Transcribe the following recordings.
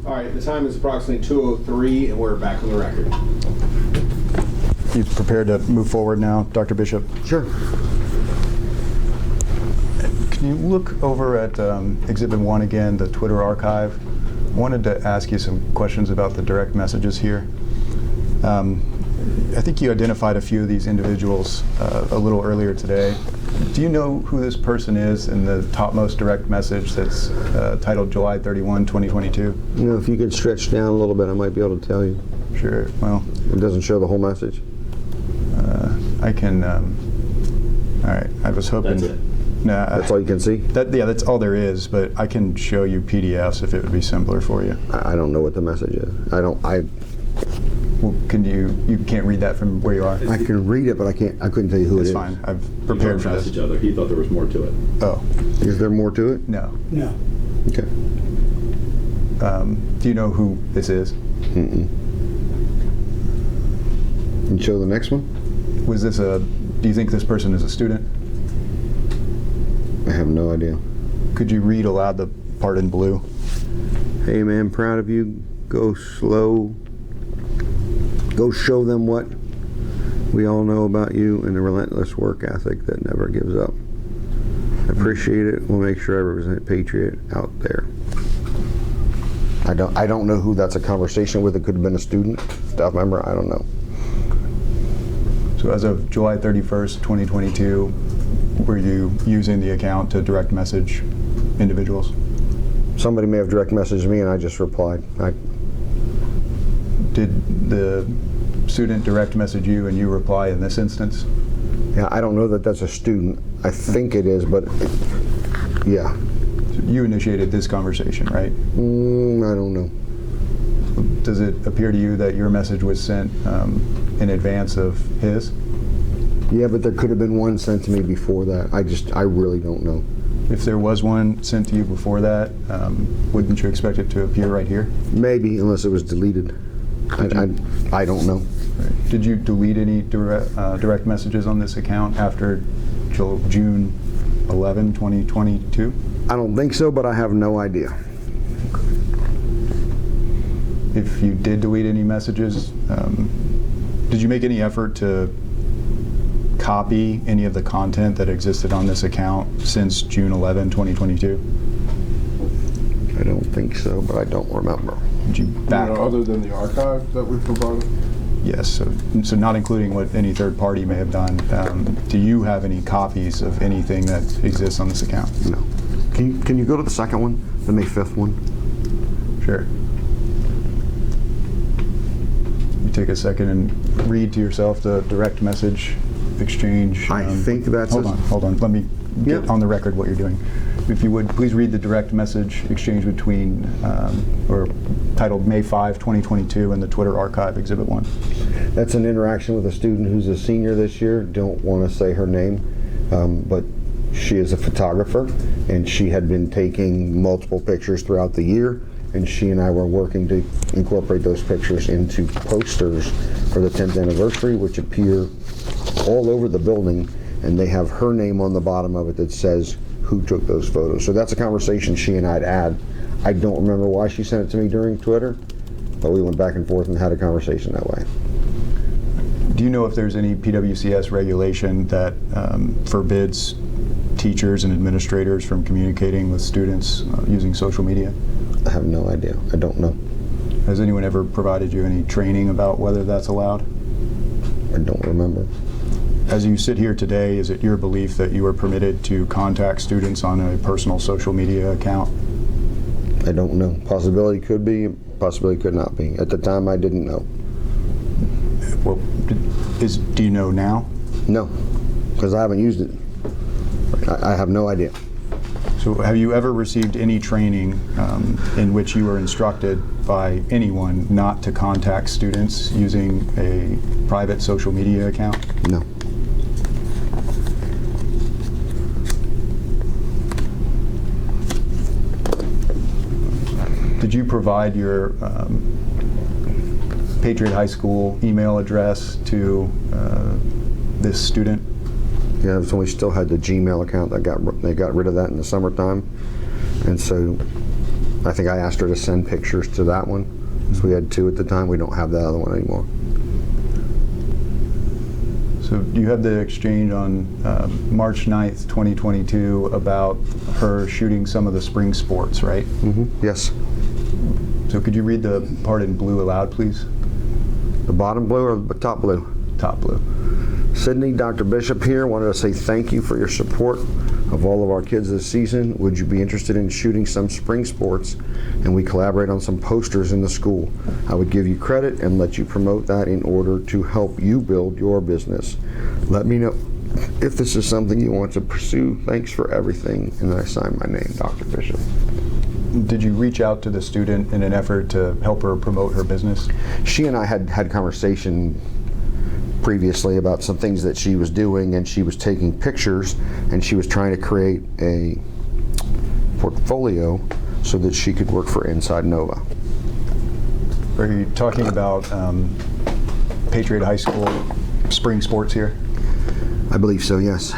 All right, the time is approximately 2:03, and we're back on the record. You prepared to move forward now, Dr. Bishop? Sure. Can you look over at Exhibit 1 again, the Twitter archive? I wanted to ask you some questions about the direct messages here. I think you identified a few of these individuals a little earlier today. Do you know who this person is in the topmost direct message that's titled July 31, 2022? You know, if you could stretch down a little bit, I might be able to tell you. Sure, well. It doesn't show the whole message. I can, all right, I was hoping. That's it. No, That's all you can see? yeah, that's all there is, but I can show you PDFs if it would be simpler for you. I don't know what the message is. Well, you can't read that from where you are? I can read it, but I couldn't tell you who it It's is. fine, I've prepared for this. Each other. He thought there was more to it. Oh, Is there more to it? no. No. Okay. Do you know who this is? Mm-mm. Can you show the next one? Do you think this person is a student? I have no idea. Could you read aloud the part in blue? Hey man, proud of you. Go slow. Go show them what we all know about you and the relentless work ethic that never gives up. I appreciate it. We'll make sure I represent Patriot out there. I don't know who that's a conversation with. It could have been a student, staff member. I don't know. So as of July 31st, 2022, were you using the account to direct message individuals? Somebody may have direct messaged me and I just replied. Did the student direct message you and you reply in this instance? Yeah, I don't know that that's a student. I think it is, but yeah. So you initiated this conversation, right? I don't know. Does it appear to you that your message was sent in advance of his? Yeah, but there could have been one sent to me before that. I really don't know. If there was one sent to you before that, wouldn't you expect it to appear right here? Maybe, unless it was deleted. I don't know. Right. Did you delete any direct messages on this account after June 11, 2022? I don't think so, but I have no idea. If you did delete any messages, did you make any effort to copy any of the content that existed on this account since June 11, 2022? I don't think so, but I don't remember. Did you back up? Other than the archive that we provided? Yes, so not including what any third party may have done, do you have any copies of anything that exists on this account? No. Can you go to the second one, the May 5th one? Sure. You take a second and read to yourself the direct message exchange. I think that's Hold on. Let me get Yep. on the record what you're doing. If you would, please read the direct message exchange between, or titled May 5, 2022 in the Twitter archive, Exhibit 1. That's an interaction with a student who's a senior this year. Don't want to say her name, but she is a photographer, and she had been taking multiple pictures throughout the year, and she and I were working to incorporate those pictures into posters for the 10th anniversary, which appear all over the building, and they have her name on the bottom of it that says who took those photos. So that's a conversation she and I'd had. I don't remember why she sent it to me during Twitter, but we went back and forth and had a conversation that way. Do you know if there's any PWCS regulation that forbids teachers and administrators from communicating with students using social media? I have no idea. I don't know. Has anyone ever provided you any training about whether that's allowed? I don't remember. As you sit here today, is it your belief that you are permitted to contact students on a personal social media account? I don't know. Possibility could be, possibility could not be. At the time, I didn't know. Well, do you know now? No, because I haven't used it. I have no idea. So have you ever received any training in which you were instructed by anyone not to contact students using a private social media account? No. Did you provide your Patriot High School email address to this student? Yeah, so we still had the Gmail account. They got rid of that in the summertime, and so I think I asked her to send pictures to that one. So we had 2 at the time. We don't have the other one anymore. So you had the exchange on March 9th, 2022 about her shooting some of the spring sports, right? Yes. So could you read the part in blue aloud, please? The bottom blue or the top blue? Top blue. Sydney, Dr. Bishop here. Wanted to say thank you for your support of all of our kids this season. Would you be interested in shooting some spring sports and we collaborate on some posters in the school? I would give you credit and let you promote that in order to help you build your business. Let me know if this is something you want to pursue. Thanks for everything. And then I signed my name, Dr. Bishop. Did you reach out to the student in an effort to help her promote her business? She and I had conversation previously about some things that she was doing, and she was taking pictures and she was trying to create a portfolio so that she could work for Inside Nova. Are you talking about Patriot High School spring sports here? I believe so, yes.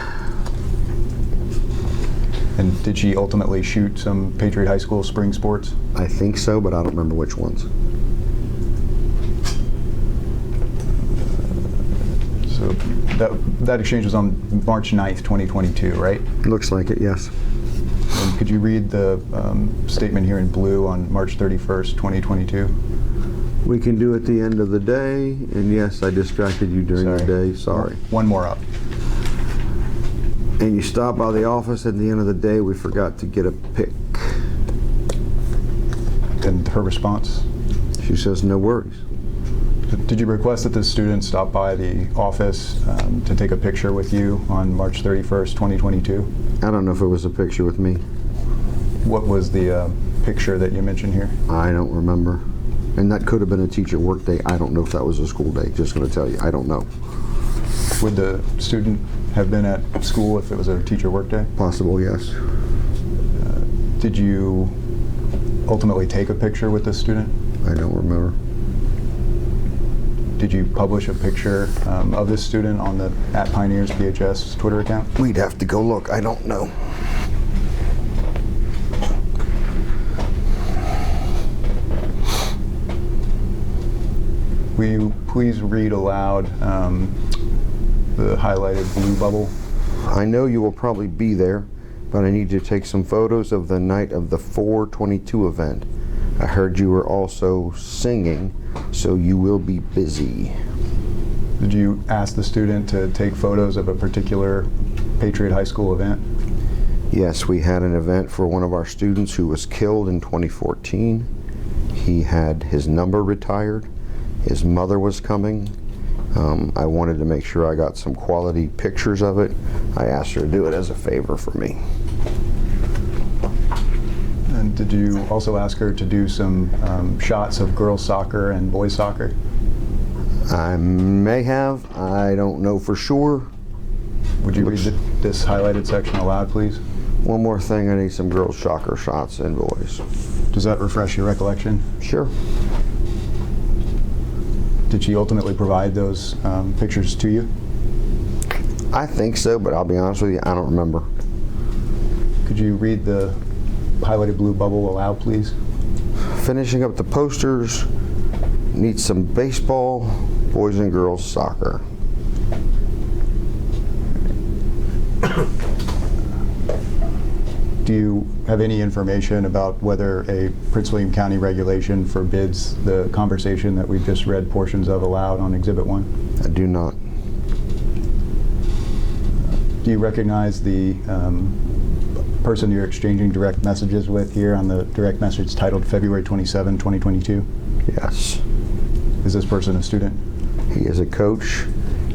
And did she ultimately shoot some Patriot High School spring sports? I think so, but I don't remember which ones. So that exchange was on March 9th, 2022, right? Looks like it, yes. And could you read the statement here in blue on March 31st, 2022? We can do at the end of the day, and yes, I distracted you during the day, sorry. One more up. And you stopped by the office at the end of the day, we forgot to get a pic. And her response? She says, no worries. Did you request that the student stop by the office to take a picture with you on March 31st, 2022? I don't know if it was a picture with me. What was the picture that you mentioned here? I don't remember. And that could have been a teacher work day. I don't know if that was a school day. Just going to tell you, I don't know. Would the student have been at school if it was a teacher work day? Possible, yes. Did you ultimately take a picture with the student? I don't remember. Did you publish a picture of this student on the @Pioneers PHS Twitter account? We'd have to go look. I don't know. Will you please read aloud the highlighted blue bubble? I know you will probably be there, but I need to take some photos of the night of the 422 event. I heard you were also singing, so you will be busy. Did you ask the student to take photos of a particular Patriot High School event? Yes, we had an event for one of our students who was killed in 2014. He had his number retired. His mother was coming. I wanted to make sure I got some quality pictures of it. I asked her to do it as a favor for me. And did you also ask her to do some shots of girls soccer and boys soccer? I may have. I don't know for sure. Would you read this highlighted section aloud, please? One more thing, I need some girls soccer shots and boys. Does that refresh your recollection? Sure. Did she ultimately provide those pictures to you? I think so, but I'll be honest with you, I don't remember. Could you read the highlighted blue bubble aloud, please? Finishing up the posters, need some baseball, boys and girls soccer. Do you have any information about whether a Prince William County regulation forbids the conversation that we've just read portions of aloud on Exhibit 1? I do not. Do you recognize the person you're exchanging direct messages with here on the direct message titled February 27, 2022? Yes. Is this person a student? He is a coach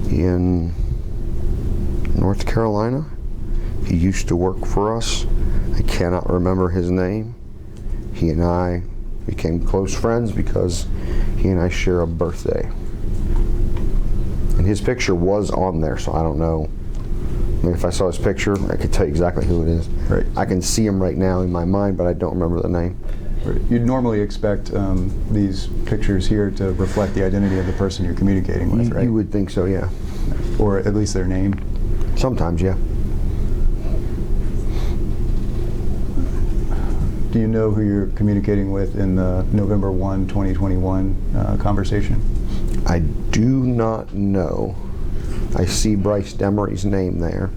in North Carolina. He used to work for us. I cannot remember his name. He and I became close friends because he and I share a birthday. And his picture was on there, so I don't know. I mean, if I saw his picture, I could tell you exactly who it is. Right. I can see him right now in my mind, but I don't remember the name. You'd normally expect these pictures here to reflect the identity of the person you're communicating with, right? You would think so, yeah. Or at least their name. Sometimes, yeah. Do you know who you're communicating with in the November 1, 2021 conversation? I do not know. I see Bryce Demery's name there.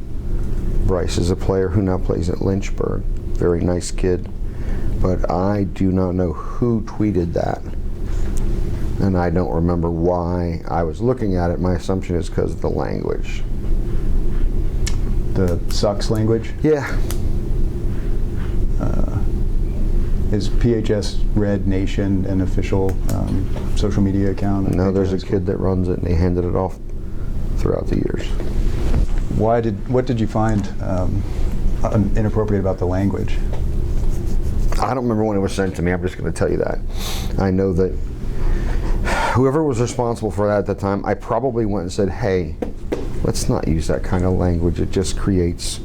Bryce is a player who now plays at Lynchburg. Very nice kid. But I do not know who tweeted that. And I don't remember why I was looking at it. My assumption is because of the language. The sucks language? Yeah. Is PHS Red Nation an official social media account? No, there's a kid that runs it, and they handed it off throughout the years. What did you find inappropriate about the language? I don't remember when it was sent to me. I'm just going to tell you that. I know that whoever was responsible for that at the time, I probably went and said, hey, let's not use that kind of language. It just creates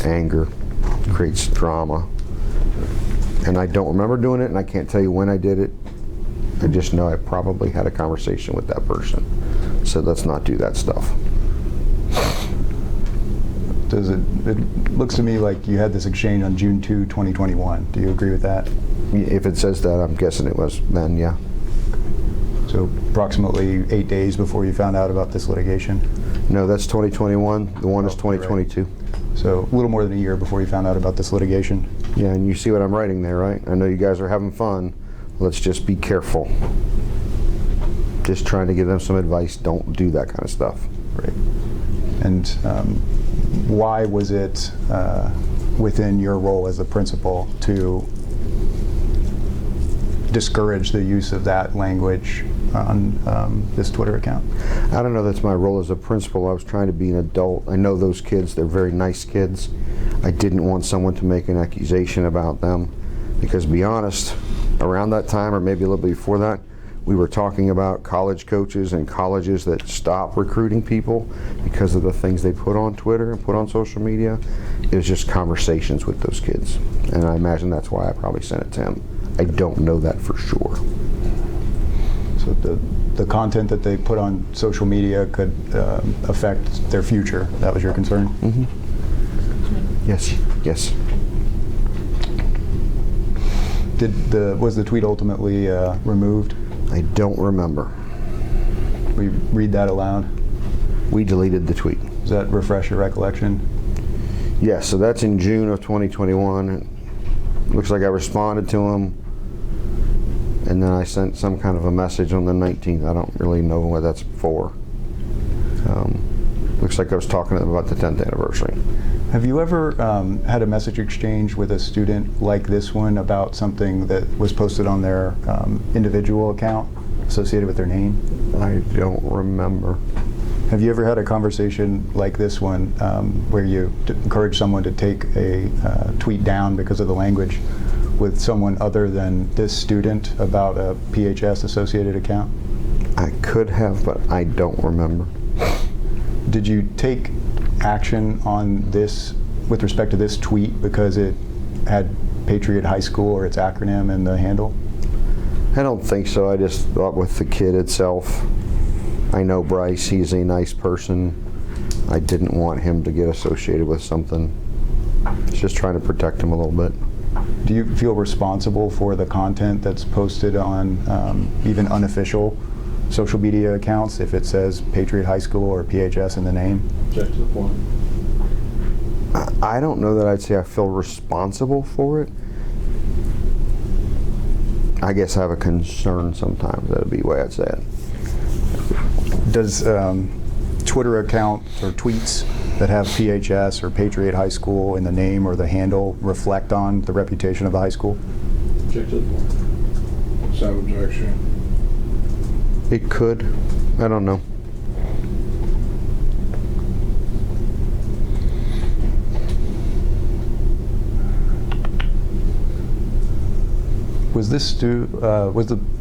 anger, creates drama. And I don't remember doing it, and I can't tell you when I did it. I just know I probably had a conversation with that person. Said, let's not do that stuff. It looks to me like you had this exchange on June 2, 2021. Do you agree with that? If it says that, I'm guessing it was then, yeah. So approximately 8 days before you found out about this litigation? No, that's 2021. The one is Oh, right. 2022. So a little more than a year before you found out about this litigation? Yeah, and you see what I'm writing there, right? I know you guys are having fun. Let's just be careful. Just trying to give them some advice. Don't do that kind of stuff. Right. And why was it within your role as the principal to discourage the use of that language on this Twitter account? I don't know that's my role as a principal. I was trying to be an adult. I know those kids. They're very nice kids. I didn't want someone to make an accusation about them because, to be honest, around that time or maybe a little bit before that, we were talking about college coaches and colleges that stop recruiting people because of the things they put on Twitter and put on social media. It was just conversations with those kids. And I imagine that's why I probably sent it to him. I don't know that for sure. So the content that they put on social media could affect their future. That was your concern? Mm-hmm. Yes, yes. Was the tweet ultimately removed? I don't remember. Will you read that aloud? We deleted the tweet. Does that refresh your recollection? Yes, so that's in June of 2021. It looks like I responded to him, and then I sent some kind of a message on the 19th. I don't really know what that's for. Looks like I was talking to them about the 10th anniversary. Have you ever had a message exchange with a student like this one about something that was posted on their individual account associated with their name? I don't remember. Have you ever had a conversation like this one where you encourage someone to take a tweet down because of the language with someone other than this student about a PHS associated account? I could have, but I don't remember. Did you take action on this with respect to this tweet because it had Patriot High School or its acronym in the handle? I don't think so. I just thought with the kid itself. I know Bryce, he's a nice person. I didn't want him to get associated with something. Just trying to protect him a little bit. Do you feel responsible for the content that's posted on even unofficial social media accounts if it says Patriot High School or PHS in the name? Check to the point. I don't know that I'd say I feel responsible for it. I guess I have a concern sometimes. That'd be the way I'd say it. Does Twitter accounts or tweets that have PHS or Patriot High School in the name or the handle reflect on the reputation of the high school? Check to the point. Without objection. It could. I don't know. Was this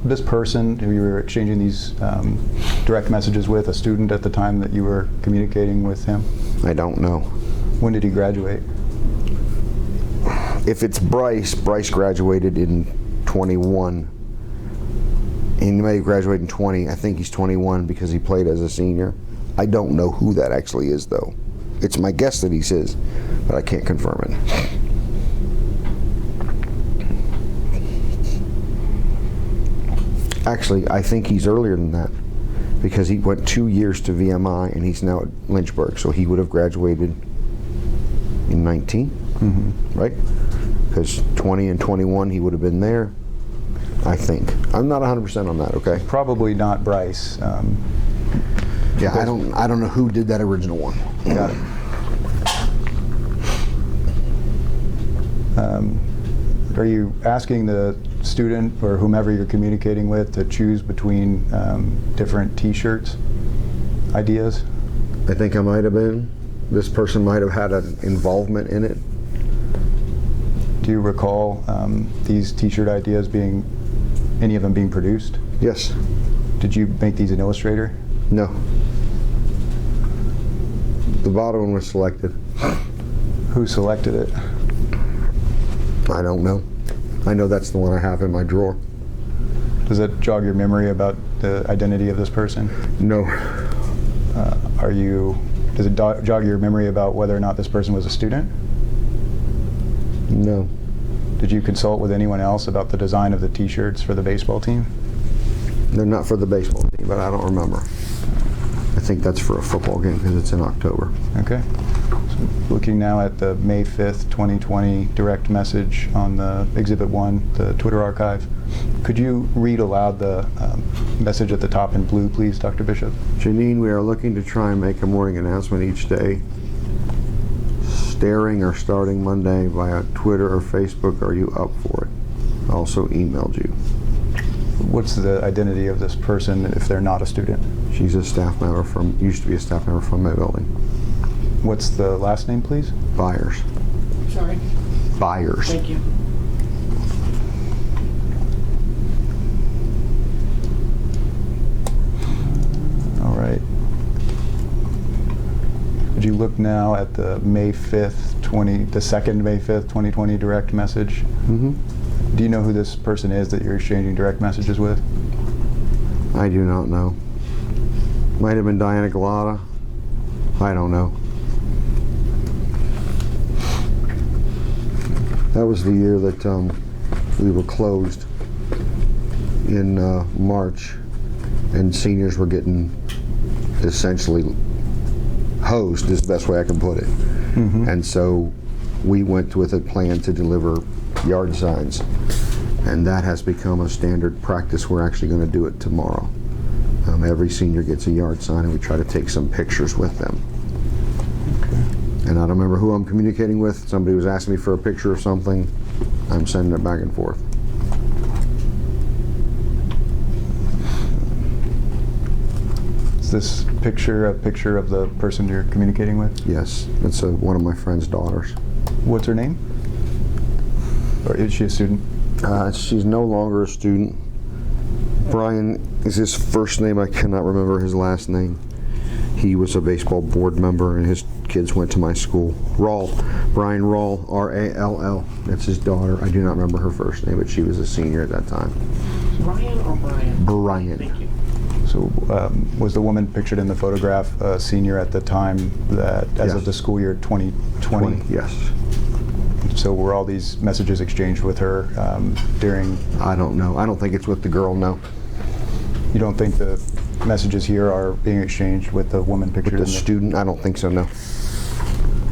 this person who you were exchanging these direct messages with a student at the time that you were communicating with him? I don't know. When did he graduate? If it's Bryce graduated in 21. He may graduate in 20. I think he's 21 because he played as a senior. I don't know who that actually is, though. It's my guess that he's his, but I can't confirm it. Actually, I think he's earlier than that because he went 2 years to VMI and he's now at Lynchburg, so he would have graduated in 19, right? Because 20 and 21 he would have been there, I think. I'm not 100% on that, okay? Probably not Bryce. Yeah, I don't know who did that original one. Got it. Are you asking the student or whomever you're communicating with to choose between different T-shirts ideas? I think I might have been. This person might have had an involvement in it. Do you recall these T-shirt ideas any of them being produced? Yes. Did you make these in Illustrator? No. The bottom one was selected. Who selected it? I don't know. I know that's the one I have in my drawer. Does it jog your memory about the identity of this person? No. Does it jog your memory about whether or not this person was a student? No. Did you consult with anyone else about the design of the T-shirts for the baseball team? They're not for the baseball team, but I don't remember. I think that's for a football game because it's in October. Okay. So looking now at the May 5th, 2020 direct message on the Exhibit 1, the Twitter archive. Could you read aloud the message at the top in blue, please, Dr. Bishop? Janine, we are looking to try and make a morning announcement each day. Staring or starting Monday via Twitter or Facebook. Are you up for it? Also emailed you. What's the identity of this person if they're not a student? She's a staff member used to be a staff member from my building. What's the last name, please? Byers. Sorry. Byers. Thank you. All right. Would you look now at the May 5th, the second May 5th, 2020 direct message? Mm-hmm. Do you know who this person is that you're exchanging direct messages with? I do not know. Might have been Diana Galata. I don't know. That was the year that we were closed in March, and seniors were getting essentially hosed, is the best way I can put it. And so we went with a plan to deliver yard signs, and that has become a standard practice. We're actually going to do it tomorrow. Every senior gets a yard sign, and we try to take some pictures with them. And I don't remember who I'm communicating with. Somebody was asking me for a picture of something. I'm sending it back and forth. Is this picture a picture of the person you're communicating with? Yes, it's one of my friend's daughters. What's her name? Or is she a student? She's no longer a student. Brian is his first name. I cannot remember his last name. He was a baseball board member, and his kids went to my school. Brian Rall, R-A-L-L. That's his daughter. I do not remember her first name, but she was a senior at that time. Brian or Brian? Brian. Thank you. So was the woman pictured in the photograph a senior at the time that, as of the school year 2020? Yes. So were all these messages exchanged with her during? I don't know. I don't think it's with the girl, no. You don't think the messages here are being exchanged with the woman pictured With in the student? I don't think so, no.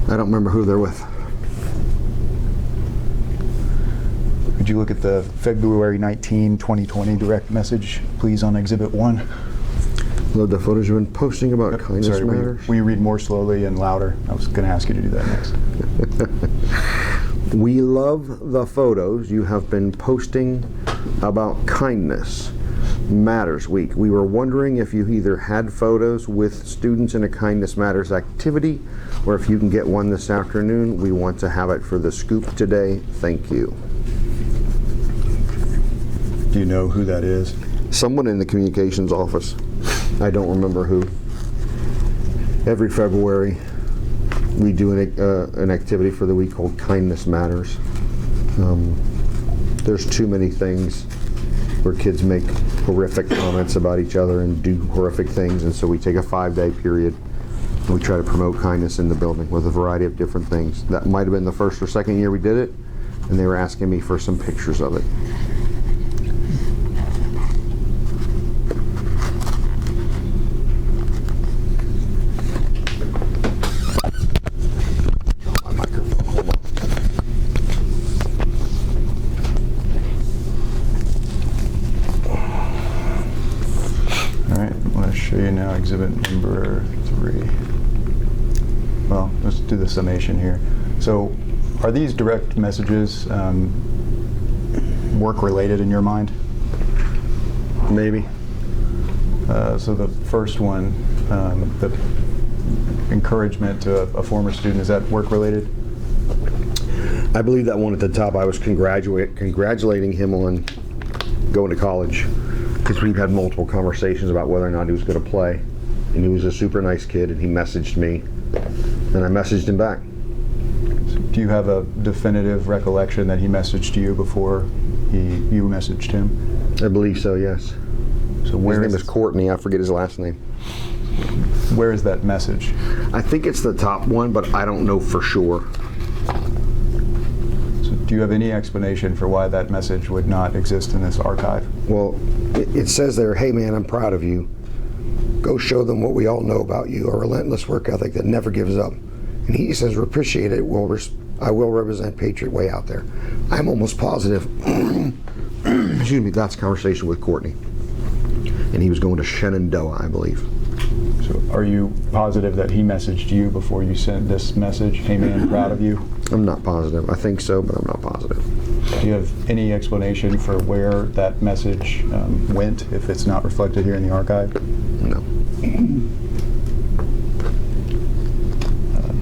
I don't remember who they're with. Could you look at the February 19, 2020 direct message, please, on Exhibit 1? Load the photos you've been posting about kindness Sorry, matters. will you read more slowly and louder? I was going to ask you to do that next. We love the photos you have been posting about kindness matters week. We were wondering if you either had photos with students in a kindness matters activity, or if you can get one this afternoon. We want to have it for the scoop today. Thank you. Do you know who that is? Someone in the communications office. I don't remember who. Every February we do an activity for the week called Kindness Matters. There's too many things where kids make horrific comments about each other and do horrific things, and so we take a 5-day period and we try to promote kindness in the building with a variety of different things. That might have been the first or second year we did it, and they were asking me for some pictures of it. show you now exhibit number 3. Well, let's do the summation here. So, are these direct messages work-related in your mind? Maybe. So the first one, the encouragement to a former student, is that work-related? I believe that one at the top, I was congratulating him on going to college, because we've had multiple conversations about whether or not he was going to play. And he was a super nice kid, and he messaged me, and I messaged him back. Do you have a definitive recollection that he messaged you before you messaged him? I believe so, yes. So His name is Courtney. I forget his last name. Where is that message? I think it's the top one, but I don't know for sure. So do you have any explanation for why that message would not exist in this archive? Well, it says there, "Hey man, I'm proud of you. Go show them what we all know about you, a relentless work ethic that never gives up." And he says, "Appreciate it. I will represent Patriot Way out there." I'm almost positive, excuse me, that's a conversation with Courtney. And he was going to Shenandoah, I believe. So are you positive that he messaged you before you sent this message? Hey man, proud of you? I'm not positive. I think so, but I'm not positive. Do you have any explanation for where that message went, if it's not reflected here in the archive? No.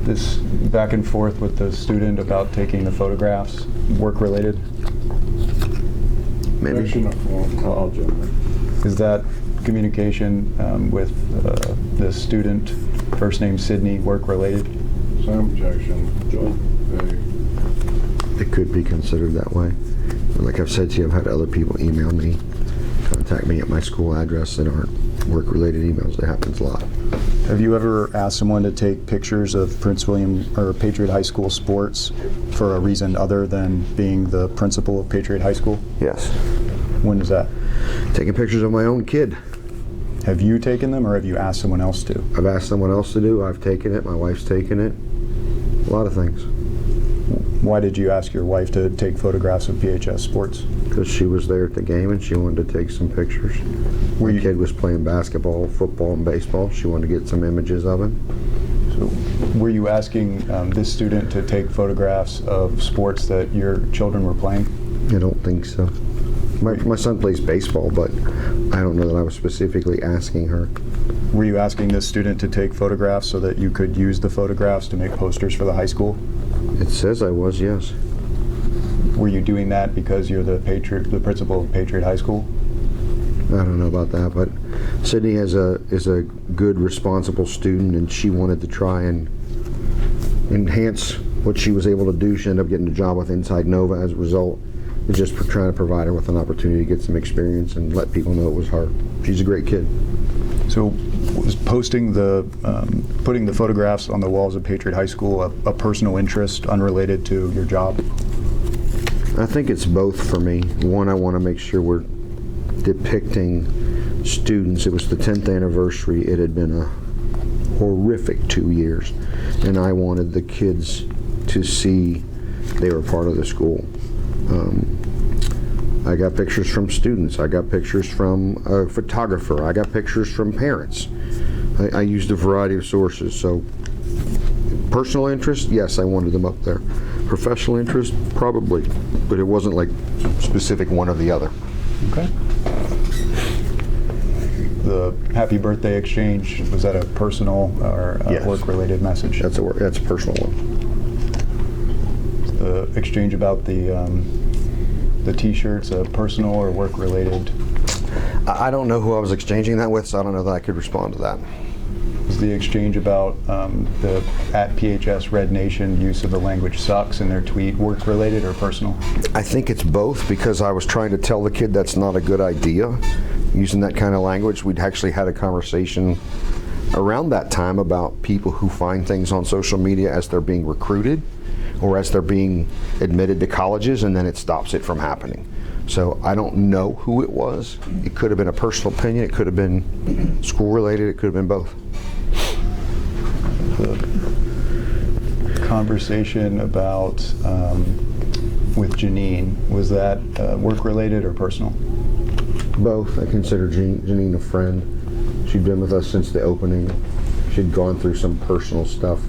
This back and forth with the student about taking the photographs, work-related? Maybe. Objection, I'll jump in. Is that communication with the student, first name Sydney, work-related? Same objection. It could be considered that way. But like I've said to you, I've had other people email me, contact me at my school address that aren't work-related emails. That happens a lot. Have you ever asked someone to take pictures of Prince William or Patriot High School sports for a reason other than being the principal of Patriot High School? Yes. When was that? Taking pictures of my own kid. Have you taken them or have you asked someone else to? I've asked someone else to do. I've taken it. My wife's taken it. A lot of things. Why did you ask your wife to take photographs of PHS sports? Because she was there at the game and she wanted to take some pictures. My kid was playing basketball, football, and baseball. She wanted to get some images of him. So were you asking this student to take photographs of sports that your children were playing? I don't think so. My son plays baseball, but I don't know that I was specifically asking her. Were you asking this student to take photographs so that you could use the photographs to make posters for the high school? It says I was, yes. Were you doing that because you're the principal of Patriot High School? I don't know about that, but Sydney is a good, responsible student, and she wanted to try and enhance what she was able to do. She ended up getting a job with Inside Nova as a result. It's just for trying to provide her with an opportunity to get some experience and let people know it was her. She's a great kid. So was putting the photographs on the walls of Patriot High School a personal interest unrelated to your job? I think it's both for me. One, I want to make sure we're depicting students. It was the 10th anniversary. It had been a horrific 2 years, and I wanted the kids to see they were part of the school. I got pictures from students. I got pictures from a photographer. I got pictures from parents. I used a variety of sources. So personal interest, yes, I wanted them up there. Professional interest, probably, but it wasn't like specific one or the other. Okay. The happy birthday exchange, was that a personal or Yes. work-related message? That's a personal one. The exchange about the T-shirts, personal or work-related? I don't know who I was exchanging that with, so I don't know that I could respond to that. Was the exchange about the at PHS Red Nation use of the language sucks in their tweet work-related or personal? I think it's both, because I was trying to tell the kid that's not a good idea using that kind of language. We'd actually had a conversation around that time about people who find things on social media as they're being recruited or as they're being admitted to colleges, and then it stops it from happening. So I don't know who it was. It could have been a personal opinion, it could have been school-related, it could have been both. The conversation about with Janine, was that work-related or personal? Both. I consider Janine a friend. She'd been with us since the opening. She'd gone through some personal stuff.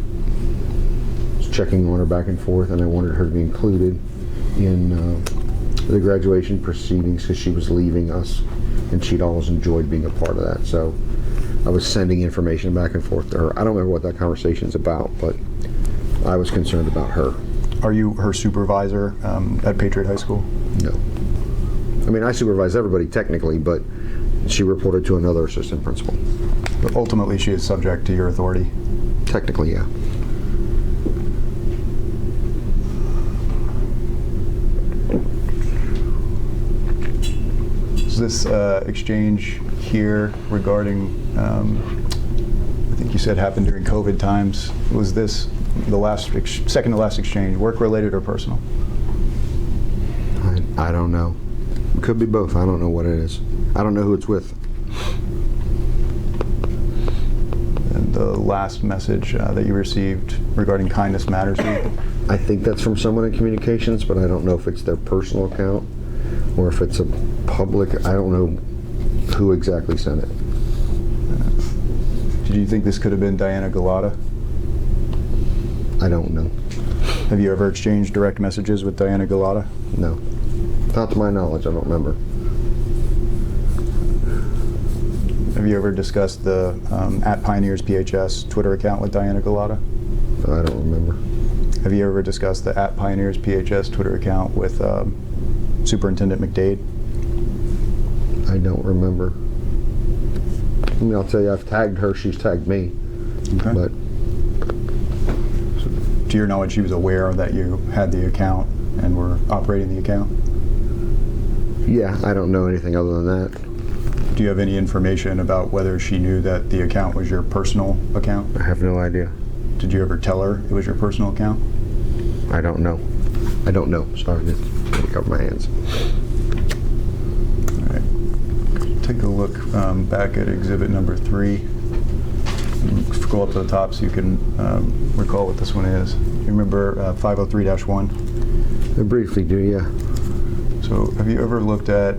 Was checking on her back and forth, and I wanted her to be included in the graduation proceedings because she was leaving us, and she'd always enjoyed being a part of that. So I was sending information back and forth to her. I don't remember what that conversation's about, but I was concerned about her. Are you her supervisor at Patriot High School? No. I mean, I supervise everybody technically, but she reported to another assistant principal. But ultimately, she is subject to your authority. Technically, yeah. Is this exchange here regarding, I think you said happened during COVID times, was this the second to last exchange, work-related or personal? I don't know. It could be both. I don't know what it is. I don't know who it's with. And the last message that you received regarding Kindness Matters Week? I think that's from someone in communications, but I don't know if it's their personal account or if it's a public. I don't know who exactly sent it. Did you think this could have been Diana Galata? I don't know. Have you ever exchanged direct messages with Diana Galata? No. Not to my knowledge, I don't remember. Have you ever discussed the @PioneersPHS Twitter account with Diana Galata? I don't remember. Have you ever discussed the @PioneersPHS Twitter account with Superintendent McDade? I don't remember. I mean, I'll tell you, I've tagged her, she's tagged me. Okay. But to your knowledge, she was aware that you had the account and were operating the account? yeah, I don't know anything other than that. Do you have any information about whether she knew that the account was your personal account? I have no idea. Did you ever tell her it was your personal account? I don't know. I don't know. Sorry, I didn't cover my hands. All right. Take a look back at exhibit number 3. Scroll up to the top so you can recall what this one is. You remember 503-1? I briefly do, yeah. So have you ever looked at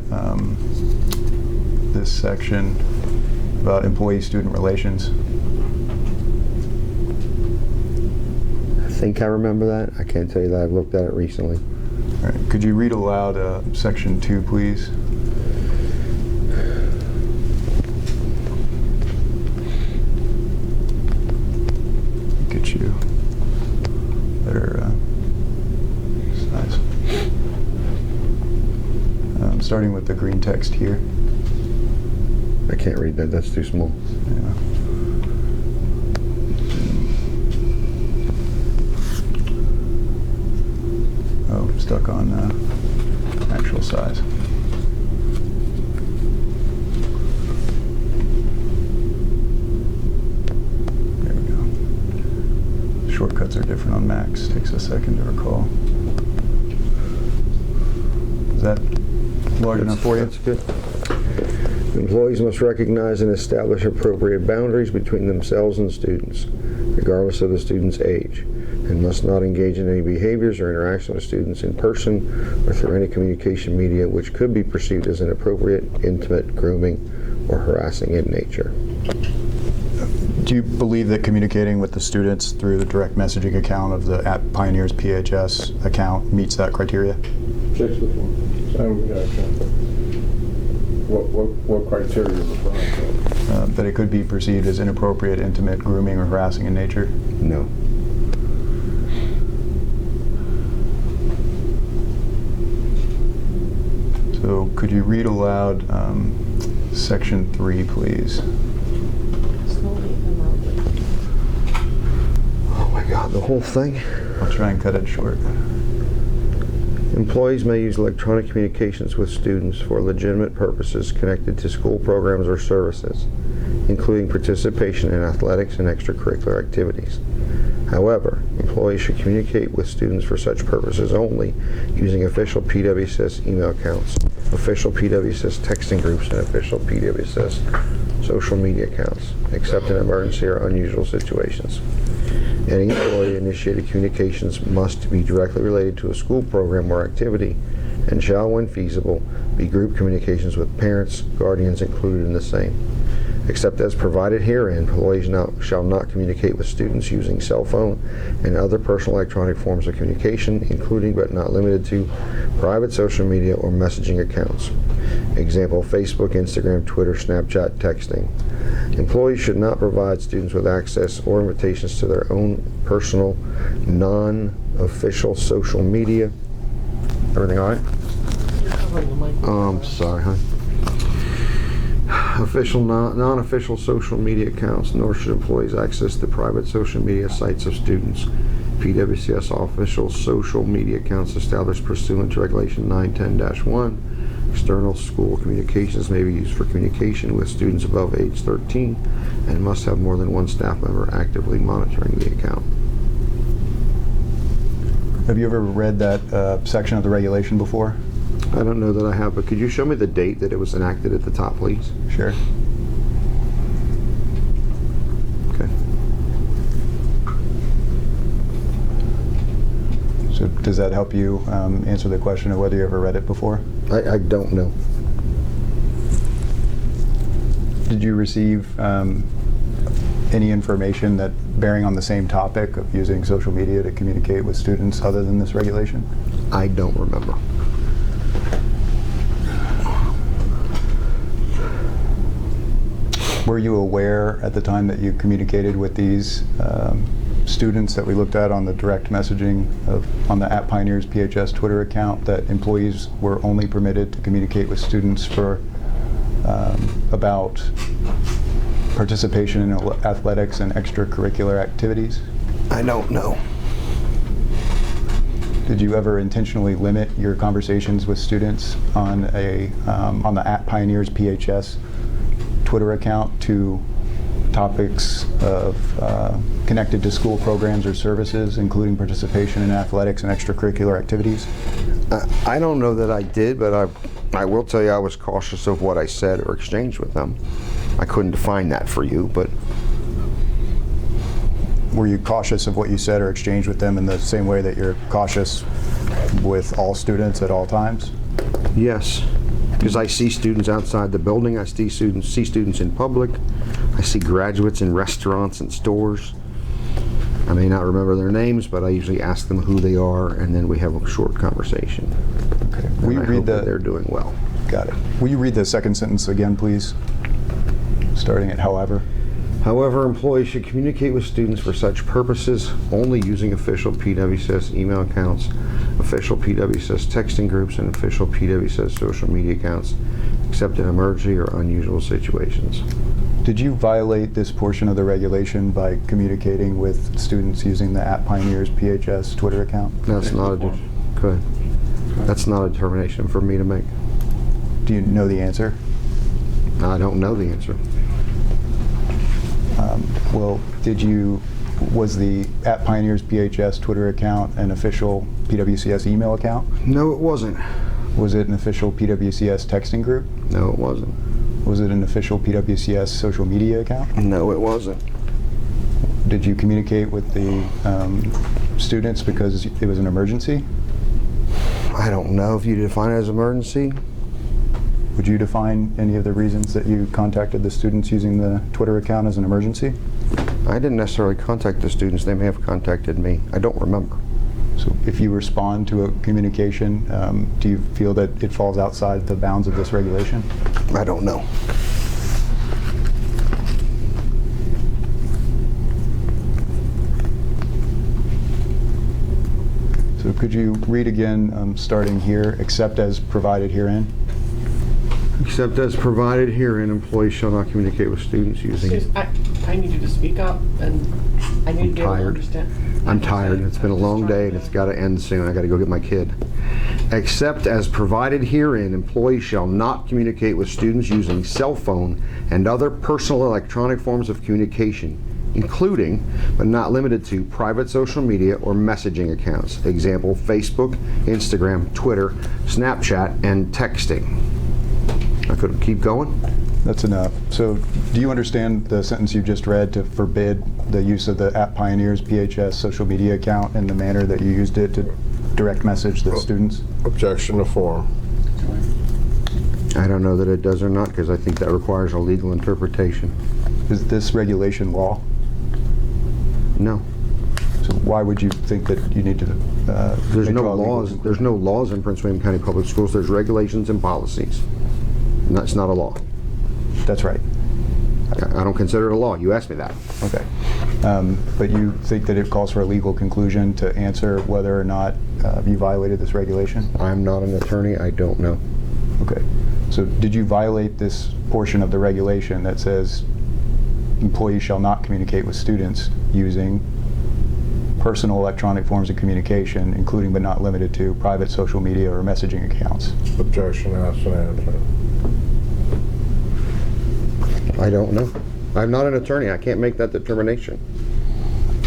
this section about employee-student relations? I think I remember that. I can't tell you that I've looked at it recently. All right. Could you read aloud section 2, please? Get you better size. Starting with the green text here. I can't read that. That's too small. Yeah. Oh, stuck on actual size. There we go. Shortcuts are different on Macs. Takes a second to recall. Is that large enough for you? That's good. Employees must recognize and establish appropriate boundaries between themselves and students, regardless of the student's age, and must not engage in any behaviors or interaction with students in person or through any communication media which could be perceived as inappropriate, intimate, grooming, or harassing in nature. Do you believe that communicating with the students through the direct messaging account of the @PioneersPHS account meets that criteria? 6 with 1. Same objection. What criteria is it? That it could be perceived as inappropriate, intimate, grooming, or harassing in nature? No. So could you read aloud section 3, please? Slowly and loudly. Oh my God, the whole thing? I'll try and cut it short. Employees may use electronic communications with students for legitimate purposes connected to school programs or services, including participation in athletics and extracurricular activities. However, employees should communicate with students for such purposes only using official PWSS email accounts, official PWSS texting groups, and official PWSS social media accounts, except in emergency or unusual situations. Any employee-initiated communications must be directly related to a school program or activity and shall, when feasible, be group communications with parents, guardians included in the same. Except as provided herein, employees shall not communicate with students using cell phone and other personal electronic forms of communication, including but not limited to private social media or messaging accounts. Example, Facebook, Instagram, Twitter, Snapchat, texting. Employees should not provide students with access or invitations to their own personal, non-official social media. Everything all right? You're covering the mic. Sorry, huh? Official, non-official social media accounts, nor should employees access the private social media sites of students. PWCS official social media accounts established pursuant to Regulation 910-1. External school communications may be used for communication with students above age 13 and must have more than one staff member actively monitoring the account. Have you ever read that section of the regulation before? I don't know that I have, but could you show me the date that it was enacted at the top, please? Sure. Okay. So does that help you answer the question of whether you ever read it before? I don't know. Did you receive any information that bearing on the same topic of using social media to communicate with students other than this regulation? I don't remember. Were you aware at the time that you communicated with these students that we looked at on the direct messaging on the @Pioneers PHS Twitter account that employees were only permitted to communicate with students for about participation in athletics and extracurricular activities? I don't know. Did you ever intentionally limit your conversations with students on the @Pioneers PHS Twitter account to topics of connected to school programs or services, including participation in athletics and extracurricular activities? I don't know that I did, but I will tell you I was cautious of what I said or exchanged with them. I couldn't define that for you, but... Were you cautious of what you said or exchanged with them in the same way that you're cautious with all students at all times? Yes, because I see students outside the building, I see students in public, I see graduates in restaurants and stores. I may not remember their names, but I usually ask them who they are, and then we have a short conversation. Okay. And Will you I read hope that they're doing well. Got it. Will you read the second sentence again, please? Starting at however. However, employees should communicate with students for such purposes only using official PWCS email accounts, official PWCS texting groups, and official PWCS social media accounts, except in emergency or unusual situations. Did you violate this portion of the regulation by communicating with students using the @Pioneers PHS Twitter account? That's not a That's not a determination for me to make. Do you know the answer? I don't know the answer. Well, was the @Pioneers PHS Twitter account an official PWCS email account? No, it wasn't. Was it an official PWCS texting group? No, it wasn't. Was it an official PWCS social media account? No, it wasn't. Did you communicate with the students because it was an emergency? I don't know if you define it as emergency. Would you define any of the reasons that you contacted the students using the Twitter account as an emergency? I didn't necessarily contact the students. They may have contacted me. I don't remember. So if you respond to a communication, do you feel that it falls outside the bounds of this regulation? I don't know. So could you read again, starting here, except as provided herein? Except as provided herein, employees shall not communicate with students using... I need you to speak up, and I need to be able to understand. I'm tired. It's been a long day, and it's got to end soon. I got to go get my kid. Except as provided herein, employees shall not communicate with students using cell phone and other personal electronic forms of communication, including, but not limited to, private social media or messaging accounts. Example, Facebook, Instagram, Twitter, Snapchat, and texting. I could keep going. That's enough. So do you understand the sentence you just read to forbid the use of the @Pioneers PHS social media account in the manner that you used it to direct message the students? Objection to form. I don't know that it does or not, because I think that requires a legal interpretation. Is this regulation law? No. So why would you think that you need to There's make no a legal laws. conclusion? There's no laws in Prince William County Public Schools. There's regulations and policies. And that's not a law. That's right. I don't consider it a law. You asked me that. Okay. But you think that it calls for a legal conclusion to answer whether or not you violated this regulation? I'm not an attorney. I don't know. Okay. So did you violate this portion of the regulation that says employees shall not communicate with students using personal electronic forms of communication, including but not limited to private social media or messaging accounts? Objection, asked and answered. I don't know. I'm not an attorney. I can't make that determination.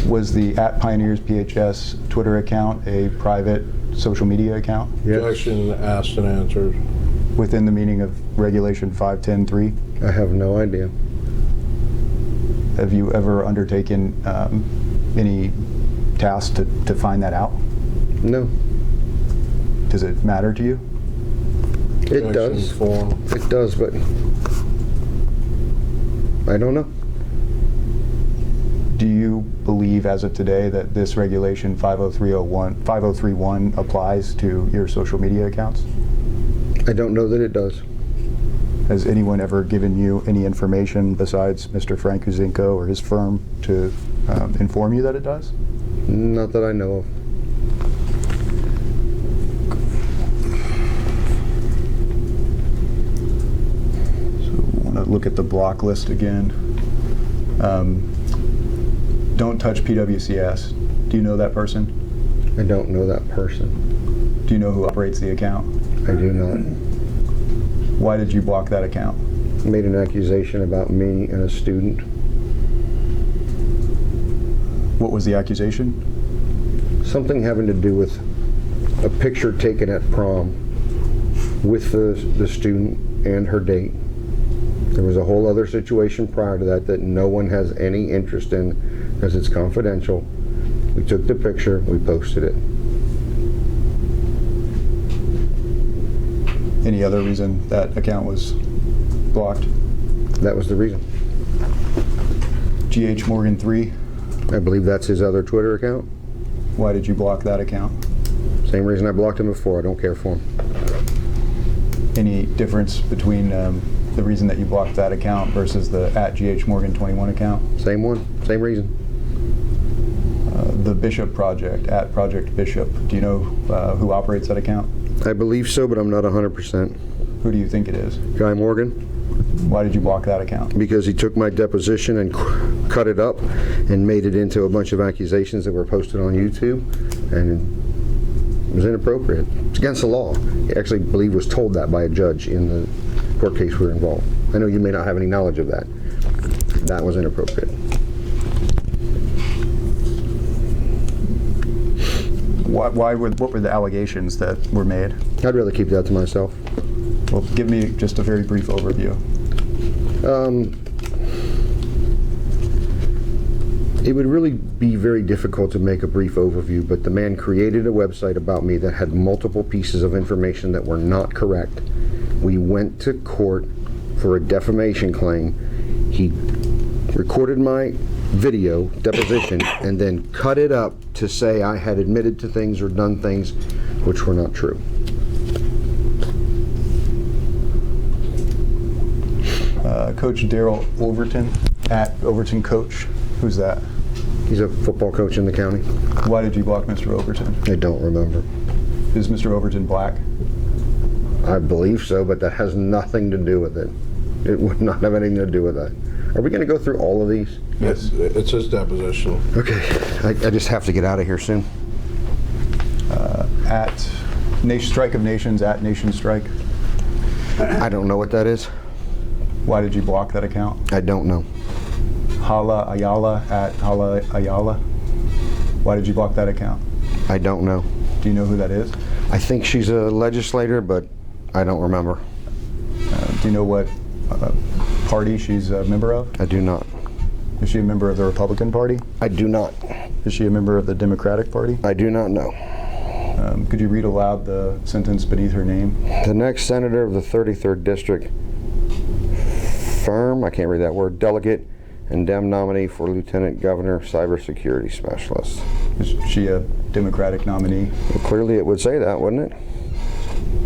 Was the @Pioneers PHS Twitter account a private social media account Yes. Objection, asked and answered. within the meaning of Regulation 510(3)? I have no idea. Have you ever undertaken any tasks to find that out? No. Does it matter to you? It Objection, does. form. It does, but I don't know. Do you believe as of today that this regulation 5031 applies to your social media accounts? I don't know that it does. Has anyone ever given you any information besides Mr. Frank Uzinko or his firm to inform you that it does? Not that I know of. So I want to look at the block list again. Don't touch PWCS. Do you know that person? I don't know that person. Do you know who operates the account? I do not. Why did you block that account? Made an accusation about me and a student. What was the accusation? Something having to do with a picture taken at prom with the student and her date. There was a whole other situation prior to that no one has any interest in because it's confidential. We took the picture, we posted it. Any other reason that account was blocked? That was the reason. GH Morgan 3, I believe that's his other Twitter account. why did you block that account? Same reason I blocked him before. I don't care for him. Any difference between the reason that you blocked that account versus the @GH Morgan 21 account? Same one, same reason. The Bishop Project, @Project Bishop, do you know who operates that account? I believe so, but I'm not 100%. Who do you think it is? Guy Morgan, Why did you block that account? because he took my deposition and cut it up and made it into a bunch of accusations that were posted on YouTube, and it was inappropriate. It's against the law. He actually believe was told that by a judge in the court case we were involved. I know you may not have any knowledge of that. That was inappropriate. What were the allegations that were made? I'd rather keep that to myself. Well, give me just a very brief overview. It would really be very difficult to make a brief overview, but the man created a website about me that had multiple pieces of information that were not correct. We went to court for a defamation claim. He recorded my video deposition and then cut it up to say I had admitted to things or done things which were not true. Coach Daryl Overton, @Overton Coach, who's that? He's a football coach in the county. Why did you block Mr. Overton? I don't remember. Is Mr. Overton black? I believe so, but that has nothing to do with it. It would not have anything to do with that. Are we going to go through all of these? Yes. It's his deposition. Okay, I just have to get out of here soon. At Strike of Nations, @Nation Strike. I don't know what that is. Why did you block that account? I don't know. Hala Ayala, @Hala Ayala. Why did you block that account? I don't know. Do you know who that is? I think she's a legislator, but I don't remember. Do you know what party she's a member of? I do not. Is she a member of the Republican Party? I do not. Is she a member of the Democratic Party? I do not know. Could you read aloud the sentence beneath her name? The next senator of the 33rd District, firm, I can't read that word, delegate, and Dem nominee for Lieutenant Governor Cybersecurity Specialist. Is she a Democratic nominee? Well, clearly it would say that, wouldn't it?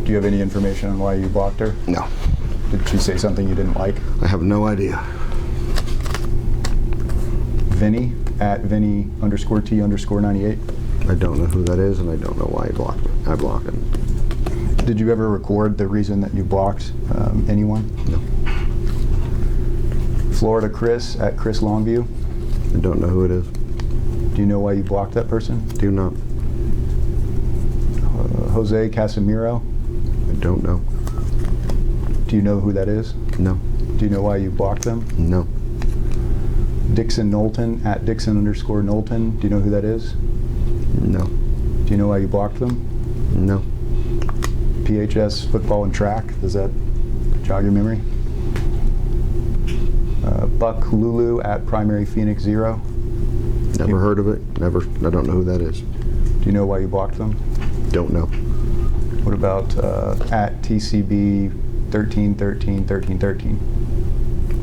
Do you have any information on why you blocked her? No. Did she say something you didn't like? I have no idea. Vinny, at Vinny_T_98. I don't know who that is, and I don't know why I blocked him. Did you ever record the reason that you blocked anyone? No. Florida Chris, at Chris Longview. I don't know who it is. Do you know why you blocked that person? Do not. Jose Casimiro. I don't know. Do you know who that is? No. Do you know why you blocked them? No. Dixon Knowlton, at Dixon_Knowlton. Do you know who that is? No. Do you know why you blocked them? No. PHS football and track. Does that jog your memory? Buck Lulu, at Primary Phoenix 0. Never heard of it. Never. I don't know who that is. Do you know why you blocked them? Don't know. What about at TCB 13131313?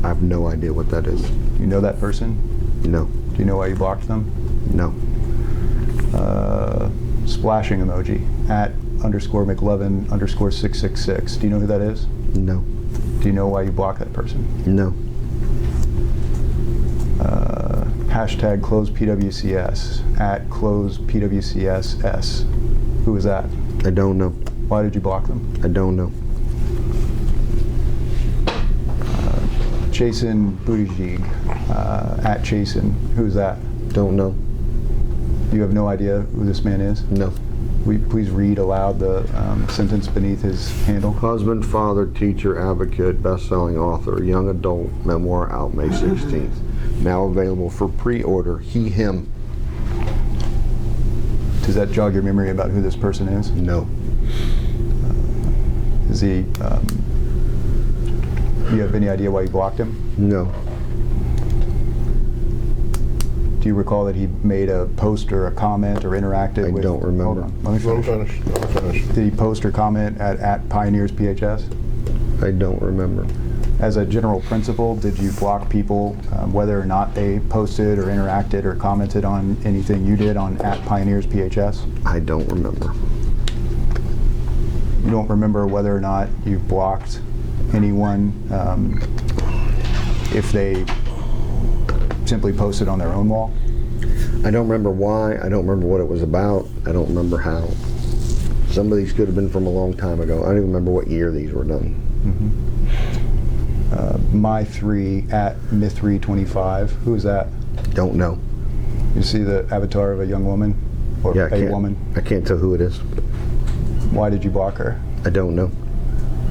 I have no idea what that is. You know that person? No. Do you know why you blocked them? No. Splashing emoji, at _McLovin_666. Do you know who that is? No. Do you know why you blocked that person? No. Hashtag close PWCS, at close PWCSS. Who is that? I don't know. Why did you block them? I don't know. Chasen Buttigieg, at Chasen. Who is that? Don't know. You have no idea who this man is? No. Will you please read aloud the sentence beneath his handle? Husband, father, teacher, advocate, best-selling author, young adult memoir out May 16th. Now available for pre-order. He, him. Does that jog your memory about who this person is? No. Is he, do you have any idea why you blocked him? No. Do you recall that he made a post or a comment or interacted I with? don't remember. Hold on, let me Let him finish. finish. Let him finish. Did he post or comment at Pioneers PHS? I don't remember. As a general principle, did you block people whether or not they posted or interacted or commented on anything you did on at Pioneers PHS? I don't remember. You don't remember whether or not you blocked anyone if they simply posted on their own wall? I don't remember why. I don't remember what it was about. I don't remember how. Some of these could have been from a long time ago. I don't even remember what year these were done. Mm-hmm. My3 at Myth325. Who is that? Don't know. You see the avatar of a young woman or Yeah, a woman? I can't tell who it is. Why did you block her? I don't know.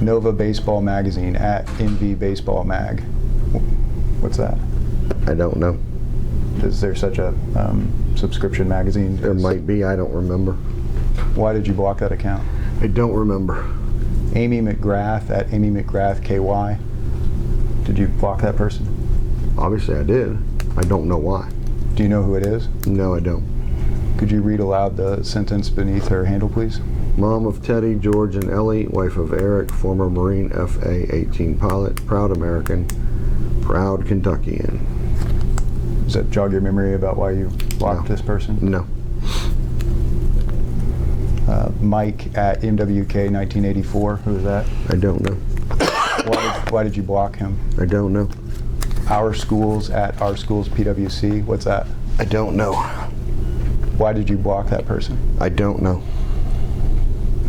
Nova Baseball Magazine at NV Baseball Mag. What's that? I don't know. Is there such a subscription magazine? There might be. I don't remember. Why did you block that account? I don't remember. Amy McGrath at Amy McGrath KY. Did you block that person? Obviously I did. I don't know why. Do you know who it is? No, I don't. Could you read aloud the sentence beneath her handle, please? Mom of Teddy, George, and Ellie, wife of Eric, former Marine FA-18 pilot, proud American, proud Kentuckian. Does that jog your memory about why you blocked this person? No. Mike at MWK 1984. Who is that? I don't know. Why did you block him? I don't know. Our Schools at Our Schools PWC. What's that? I don't know. Why did you block that person? I don't know.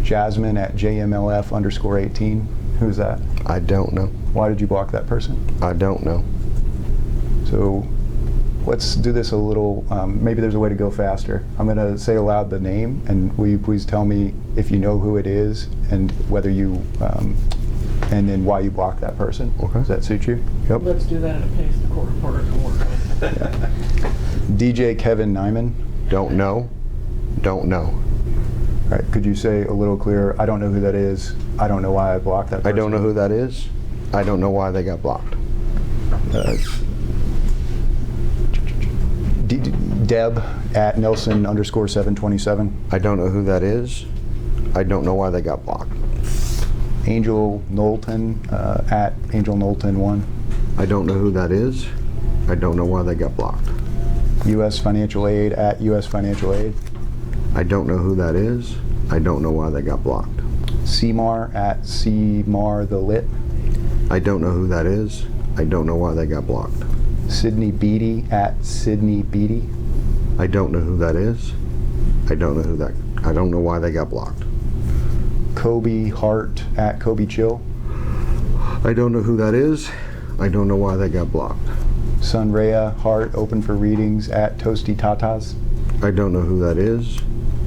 Jasmine at JMLF_18. Who's that? I don't know. Why did you block that person? I don't know. So let's do this a little, maybe there's a way to go faster. I'm going to say aloud the name, and will you please tell me if you know who it is and whether you, and then why you blocked that person. Okay. Does that suit you? Yep. Let's do that at a pace the court reporter can work with. DJ Kevin Nyman. Don't know. Don't know. All right, could you say a little clearer? I don't know who that is. I don't know why I blocked that person. I don't know who that is. I don't know why they got blocked. Deb at Nelson_727. I don't know who that is. I don't know why they got blocked. Angel Knowlton at Angel Knowlton 1. I don't know who that is. I don't know why they got blocked. U.S. Financial Aid at U.S. Financial Aid. I don't know who that is. I don't know why they got blocked. CMAR at CMAR the Lit. I don't know who that is. I don't know why they got blocked. Sydney Beatty at Sydney Beatty. I don't know who that is. I don't know why they got blocked. Kobe Hart at Kobe Chill. I don't know who that is. I don't know why they got blocked. Sunraya Hart open for readings at Toasty Tatas. I don't know who that is.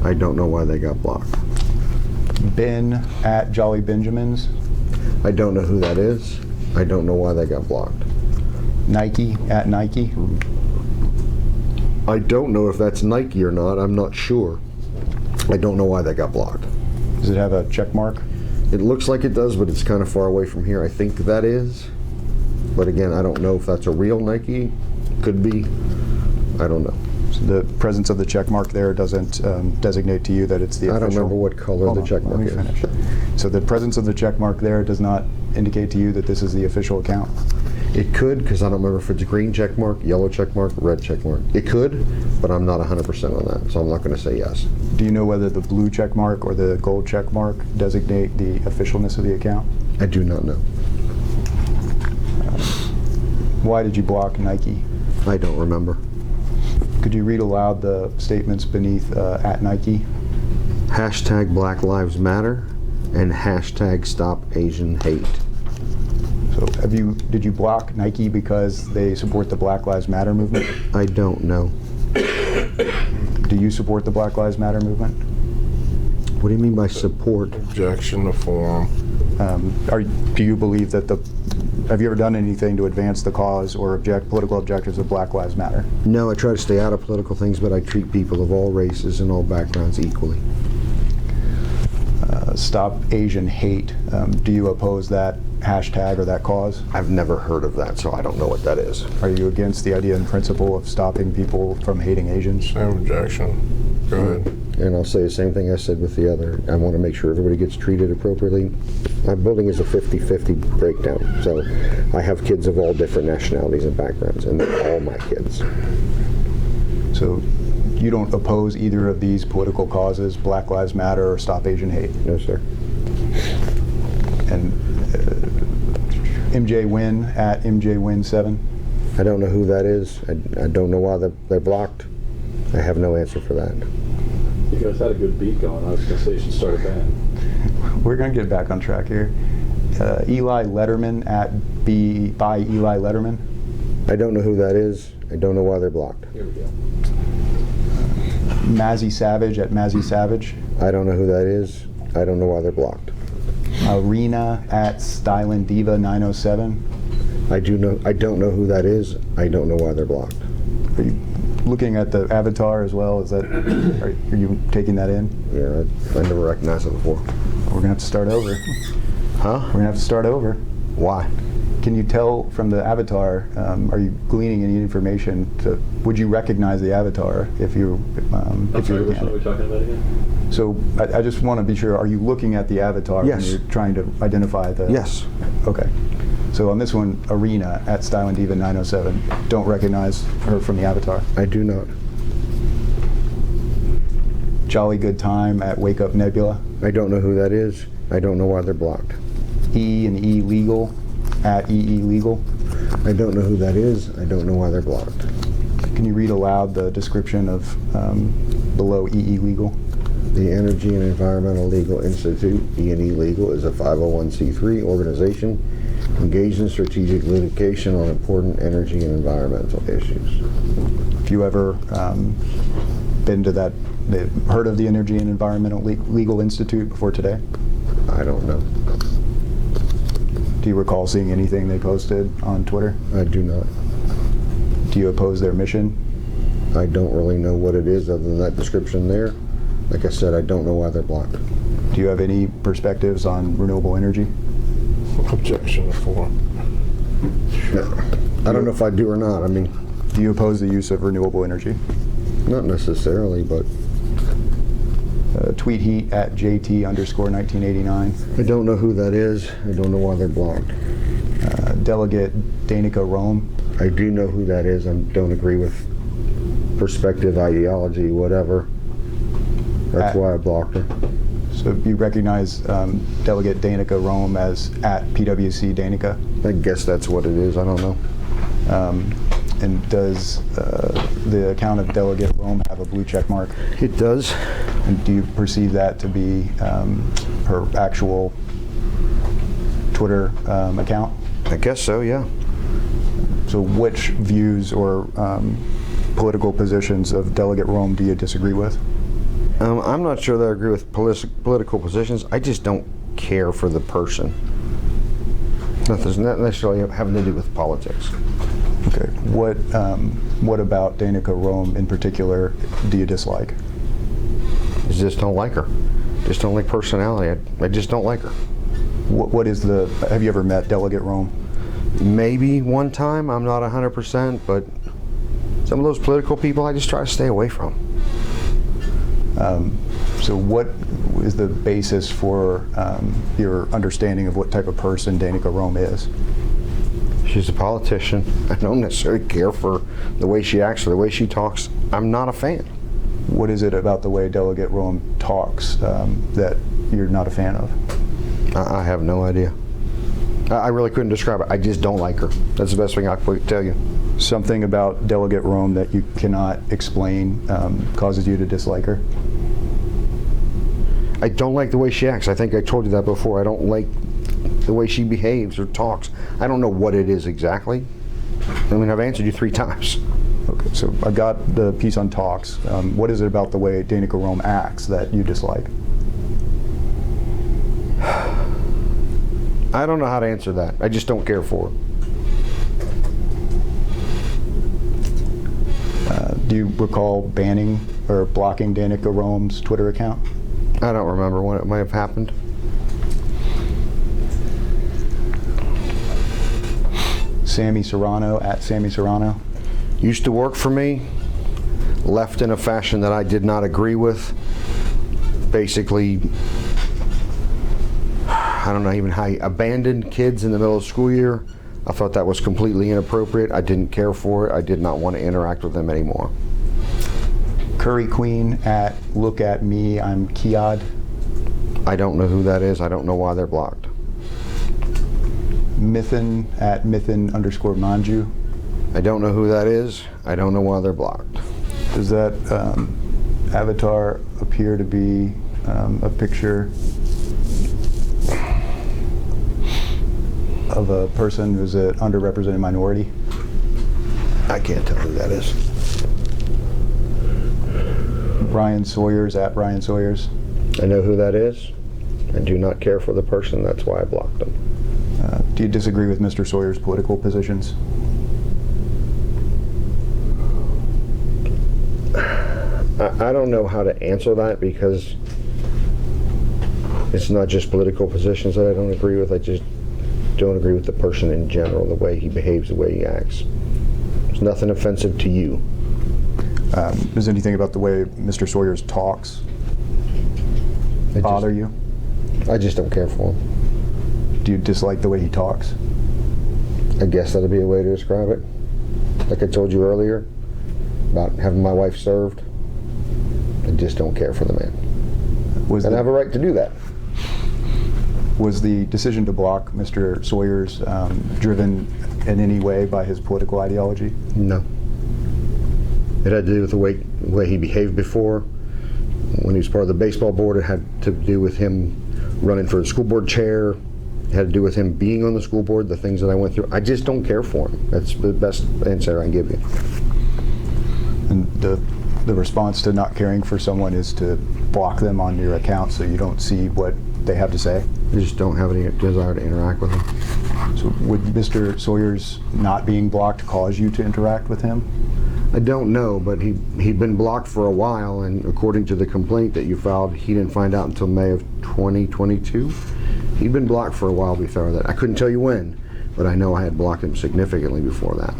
I don't know why they got blocked. Ben at Jolly Benjamins. I don't know who that is. I don't know why they got blocked. Nike at Nike. I don't know if that's Nike or not. I'm not sure. I don't know why they got blocked. Does it have a check mark? It looks like it does, but it's kind of far away from here. I think that is. But again, I don't know if that's a real Nike. Could be. I don't know. So the presence of the check mark there doesn't designate to you that it's the official. I don't remember what color Hold the on, check mark is. let me finish. So the presence of the check mark there does not indicate to you that this is the official account? It could, because I don't remember if it's a green check mark, yellow check mark, red check mark. It could, but I'm not 100% on that, so I'm not going to say yes. Do you know whether the blue check mark or the gold check mark designate the officialness of the account? I do not know. Why did you block Nike? I don't remember. Could you read aloud the statements beneath at Nike? Hashtag Black Lives Matter and hashtag Stop Asian Hate. So did you block Nike because they support the Black Lives Matter movement? I don't know. Do you support the Black Lives Matter movement? What do you mean by support? Objection to form. Do you believe that have you ever done anything to advance the cause or political objectives of Black Lives Matter? No, I try to stay out of political things, but I treat people of all races and all backgrounds equally. Stop Asian Hate. Do you oppose that hashtag or that cause? I've never heard of that, so I don't know what that is. Are you against the idea and principle of stopping people from hating Asians? Same objection. Go ahead. And I'll say the same thing I said with the other. I want to make sure everybody gets treated appropriately. My building is a 50-50 breakdown, so I have kids of all different nationalities and backgrounds, and they're all my kids. So you don't oppose either of these political causes, Black Lives Matter or Stop Asian Hate? No, sir. And MJ Wynn at MJ Wynn 7? I don't know who that is. I don't know why they're blocked. I have no answer for that. You guys had a good beat going. I was going to say you should start a band. We're going to get back on track here. Eli Letterman at by Eli Letterman. I don't know who that is. I don't know why they're blocked. Here we go. Mazzy Savage at Mazzy Savage. I don't know who that is. I don't know why they're blocked. Arena at Stylin' Diva 907. I don't know who that is. I don't know why they're blocked. Are you looking at the avatar as well? Are you taking that in? Yeah, I never recognized it before. We're gonna have to start over. Huh? We're gonna have to start over. Why? Can you tell from the avatar? Are you gleaning any information? Would you recognize the avatar if you? I'm sorry, which one are we talking about again? So I just want to be sure. Are you looking at the avatar Yes. when you're trying to identify the? Yes. Okay. So on this one, Arena at Stylin' Diva 907. Don't recognize her from the avatar. I do not. Jolly Good Time at Wake Up Nebula. I don't know who that is. I don't know why they're blocked. E and E Legal at EE Legal. I don't know who that is. I don't know why they're blocked. Can you read aloud the description of below EE Legal? The Energy and Environmental Legal Institute, E&E Legal, is a 501c3 organization engaged in strategic litigation on important energy and environmental issues. Have you ever been to heard of the Energy and Environmental Legal Institute before today? I don't know. Do you recall seeing anything they posted on Twitter? I do not. Do you oppose their mission? I don't really know what it is other than that description there. Like I said, I don't know why they're blocked. Do you have any perspectives on renewable energy? Objection to form. I don't know if I do or not. I mean, Do you oppose the use of renewable energy? Not necessarily, but Tweet heat at JT_1989. I don't know who that is. I don't know why they're blocked. Delegate Danica Rome. I do know who that is. I don't agree with perspective, ideology, whatever. That's why I blocked her. So you recognize Delegate Danica Rome as at PWC Danica? I guess that's what it is. I don't know. And does the account of Delegate Rome have a blue check mark? It does. And do you perceive that to be her actual Twitter account? I guess so, yeah. So which views or political positions of Delegate Rome do you disagree with? I'm not sure that I agree with political positions. I just don't care for the person. Nothing's not necessarily having to do with politics. Okay. What about Danica Rome in particular do you dislike? I just don't like her. Just don't like personality. I just don't like her. What is the? Have you ever met Delegate Rome? Maybe one time. I'm not 100%, but some of those political people I just try to stay away from. So what is the basis for your understanding of what type of person Danica Rome is? She's a politician. I don't necessarily care for the way she acts or the way she talks. I'm not a fan. What is it about the way Delegate Rome talks that you're not a fan of? I have no idea. I really couldn't describe it. I just don't like her. That's the best thing I could tell you. Something about Delegate Rome that you cannot explain causes you to dislike her? I don't like the way she acts. I think I told you that before. I don't like the way she behaves or talks. I don't know what it is exactly. I mean, I've answered you 3 times. Okay, so I got the piece on talks. What is it about the way Danica Rome acts that you dislike? I don't know how to answer that. I just don't care for her. Do you recall banning or blocking Danica Rome's Twitter account? I don't remember when it might have happened. Sammy Serrano at Sammy Serrano. Used to work for me, left in a fashion that I did not agree with. Basically, I don't know even how he abandoned kids in the middle of the school year. I thought that was completely inappropriate. I didn't care for it. I did not want to interact with them anymore. Curry Queen at Look At Me, I'm Kiad. I don't know who that is. I don't know why they're blocked. Mithin at Mithin_Manju. I don't know who that is. I don't know why they're blocked. Does that avatar appear to be a picture of a person who's an underrepresented minority? I can't tell who that is. Brian Sawyers at Brian Sawyers. I know who that is. I do not care for the person. That's why I blocked them. Do you disagree with Mr. Sawyer's political positions? I don't know how to answer that because it's not just political positions that I don't agree with. I just don't agree with the person in general, the way he behaves, the way he acts. There's nothing offensive to you. Does anything about the way Mr. Sawyers talks bother you? I just don't care for him. Do you dislike the way he talks? I guess that'd be a way to describe it. Like I told you earlier about having my wife served. I just don't care for the man. And I have a right to do that. Was the decision to block Mr. Sawyers driven in any way by his political ideology? No. It had to do with the way he behaved before. When he was part of the baseball board, it had to do with him running for the school board chair. It had to do with him being on the school board, the things that I went through. I just don't care for him. That's the best answer I can give you. And the response to not caring for someone is to block them on your account so you don't see what they have to say? I just don't have any desire to interact with him. So would Mr. Sawyer's not being blocked cause you to interact with him? I don't know, but he'd been blocked for a while, and according to the complaint that you filed, he didn't find out until May of 2022. He'd been blocked for a while before that. I couldn't tell you when, but I know I had blocked him significantly before that.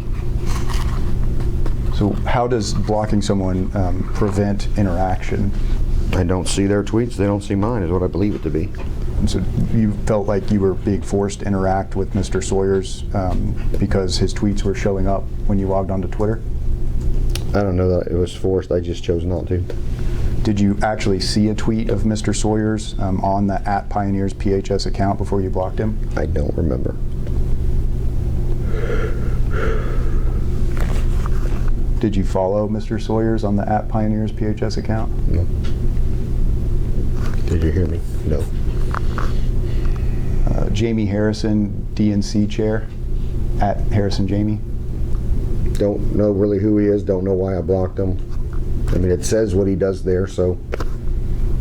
So So how does blocking someone prevent interaction? I don't see their tweets, they don't see mine, is what I believe it to be. And so you felt like you were being forced to interact with Mr. Sawyers because his tweets were showing up when you logged onto Twitter? I don't know that it was forced, I just chose not to. Did you actually see a tweet of Mr. Sawyers on the @PioneersPHS account before you blocked him? I don't remember. Did you follow Mr. Sawyers on the @PioneersPHS account? No. Did you hear me? No. Jamie Harrison, DNC chair, @HarrisonJamie. Don't know really who he is, don't know why I blocked him. I mean, it says what he does there, so,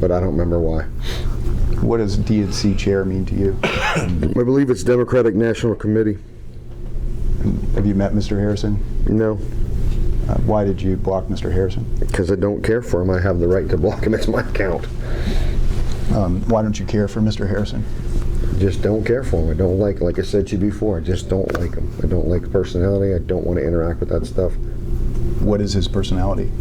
but I don't remember why. What does DNC chair mean to you? I believe it's Democratic National Committee. Have you met Mr. Harrison? No, Why did you block Mr. Harrison? because I don't care for him. I have the right to block him. It's my account. Why don't you care for Mr. Harrison? Just don't care for him. I don't like I said to you before, I just don't like him. I don't like the personality. I don't want to interact with that stuff. What is his personality?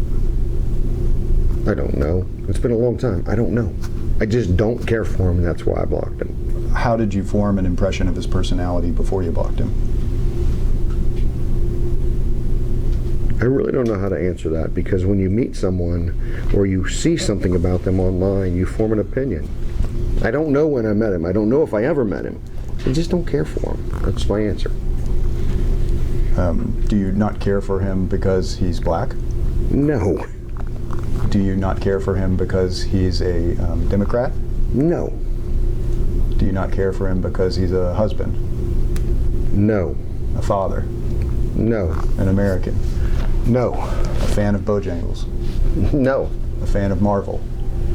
I don't know. It's been a long time. I don't know. I just don't care for him, and that's why I blocked him. How did you form an impression of his personality before you blocked him? I really don't know how to answer that, because when you meet someone or you see something about them online, you form an opinion. I don't know when I met him. I don't know if I ever met him. I just don't care for him. That's my answer. Do you not care for him because he's black? No. Do you not care for him because he's a Democrat? No. Do you not care for him because he's a husband, No. a father, No. an American, No. a fan of Bojangles, No. a fan of Marvel,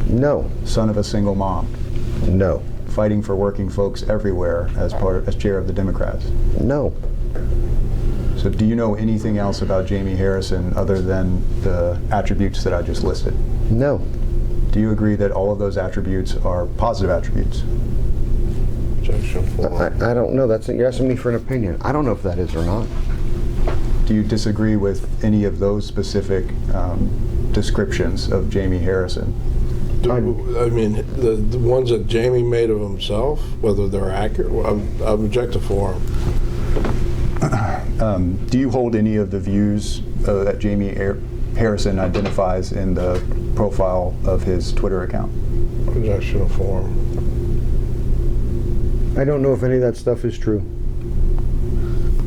No. son of a single mom, No. fighting for working folks everywhere as chair of the Democrats? No. So do you know anything else about Jamie Harrison other than the attributes that I just listed? No. Do you agree that all of those attributes are positive attributes? Objection 4. I don't know. You're asking me for an opinion. I don't know if that is or not. Do you disagree with any of those specific descriptions of Jamie Harrison? I mean, the ones that Jamie made of himself, whether they're accurate, I object to 4. Do you hold any of the views that Jamie Harrison identifies in the profile of his Twitter account? Objection to 4. I don't know if any of that stuff is true.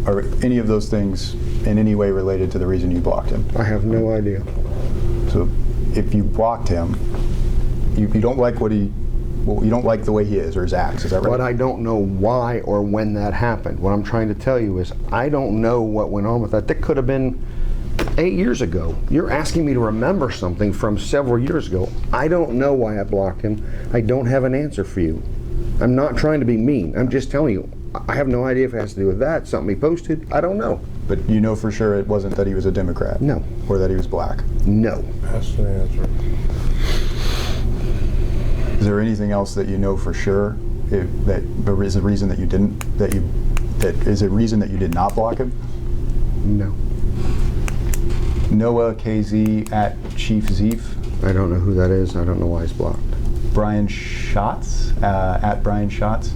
Are any of those things in any way related to the reason you blocked him? I have no idea. So if you blocked him, you don't like you don't like the way he is or his acts, is that right? But I don't know why or when that happened. What I'm trying to tell you is I don't know what went on with that. That could have been 8 years ago. You're asking me to remember something from several years ago. I don't know why I blocked him. I don't have an answer for you. I'm not trying to be mean. I'm just telling you, I have no idea if it has to do with that, something he posted. I don't know. But you know for sure it wasn't that he was a Democrat? No. Or that he was black? No. That's the answer. Is there anything else that you know for sure that is a reason that you didn't, that is a reason that you did not block him? No. Noah KZ @ChiefZeef. I don't know who that is. I don't know why he's blocked. Brian Schatz @Brian Schatz.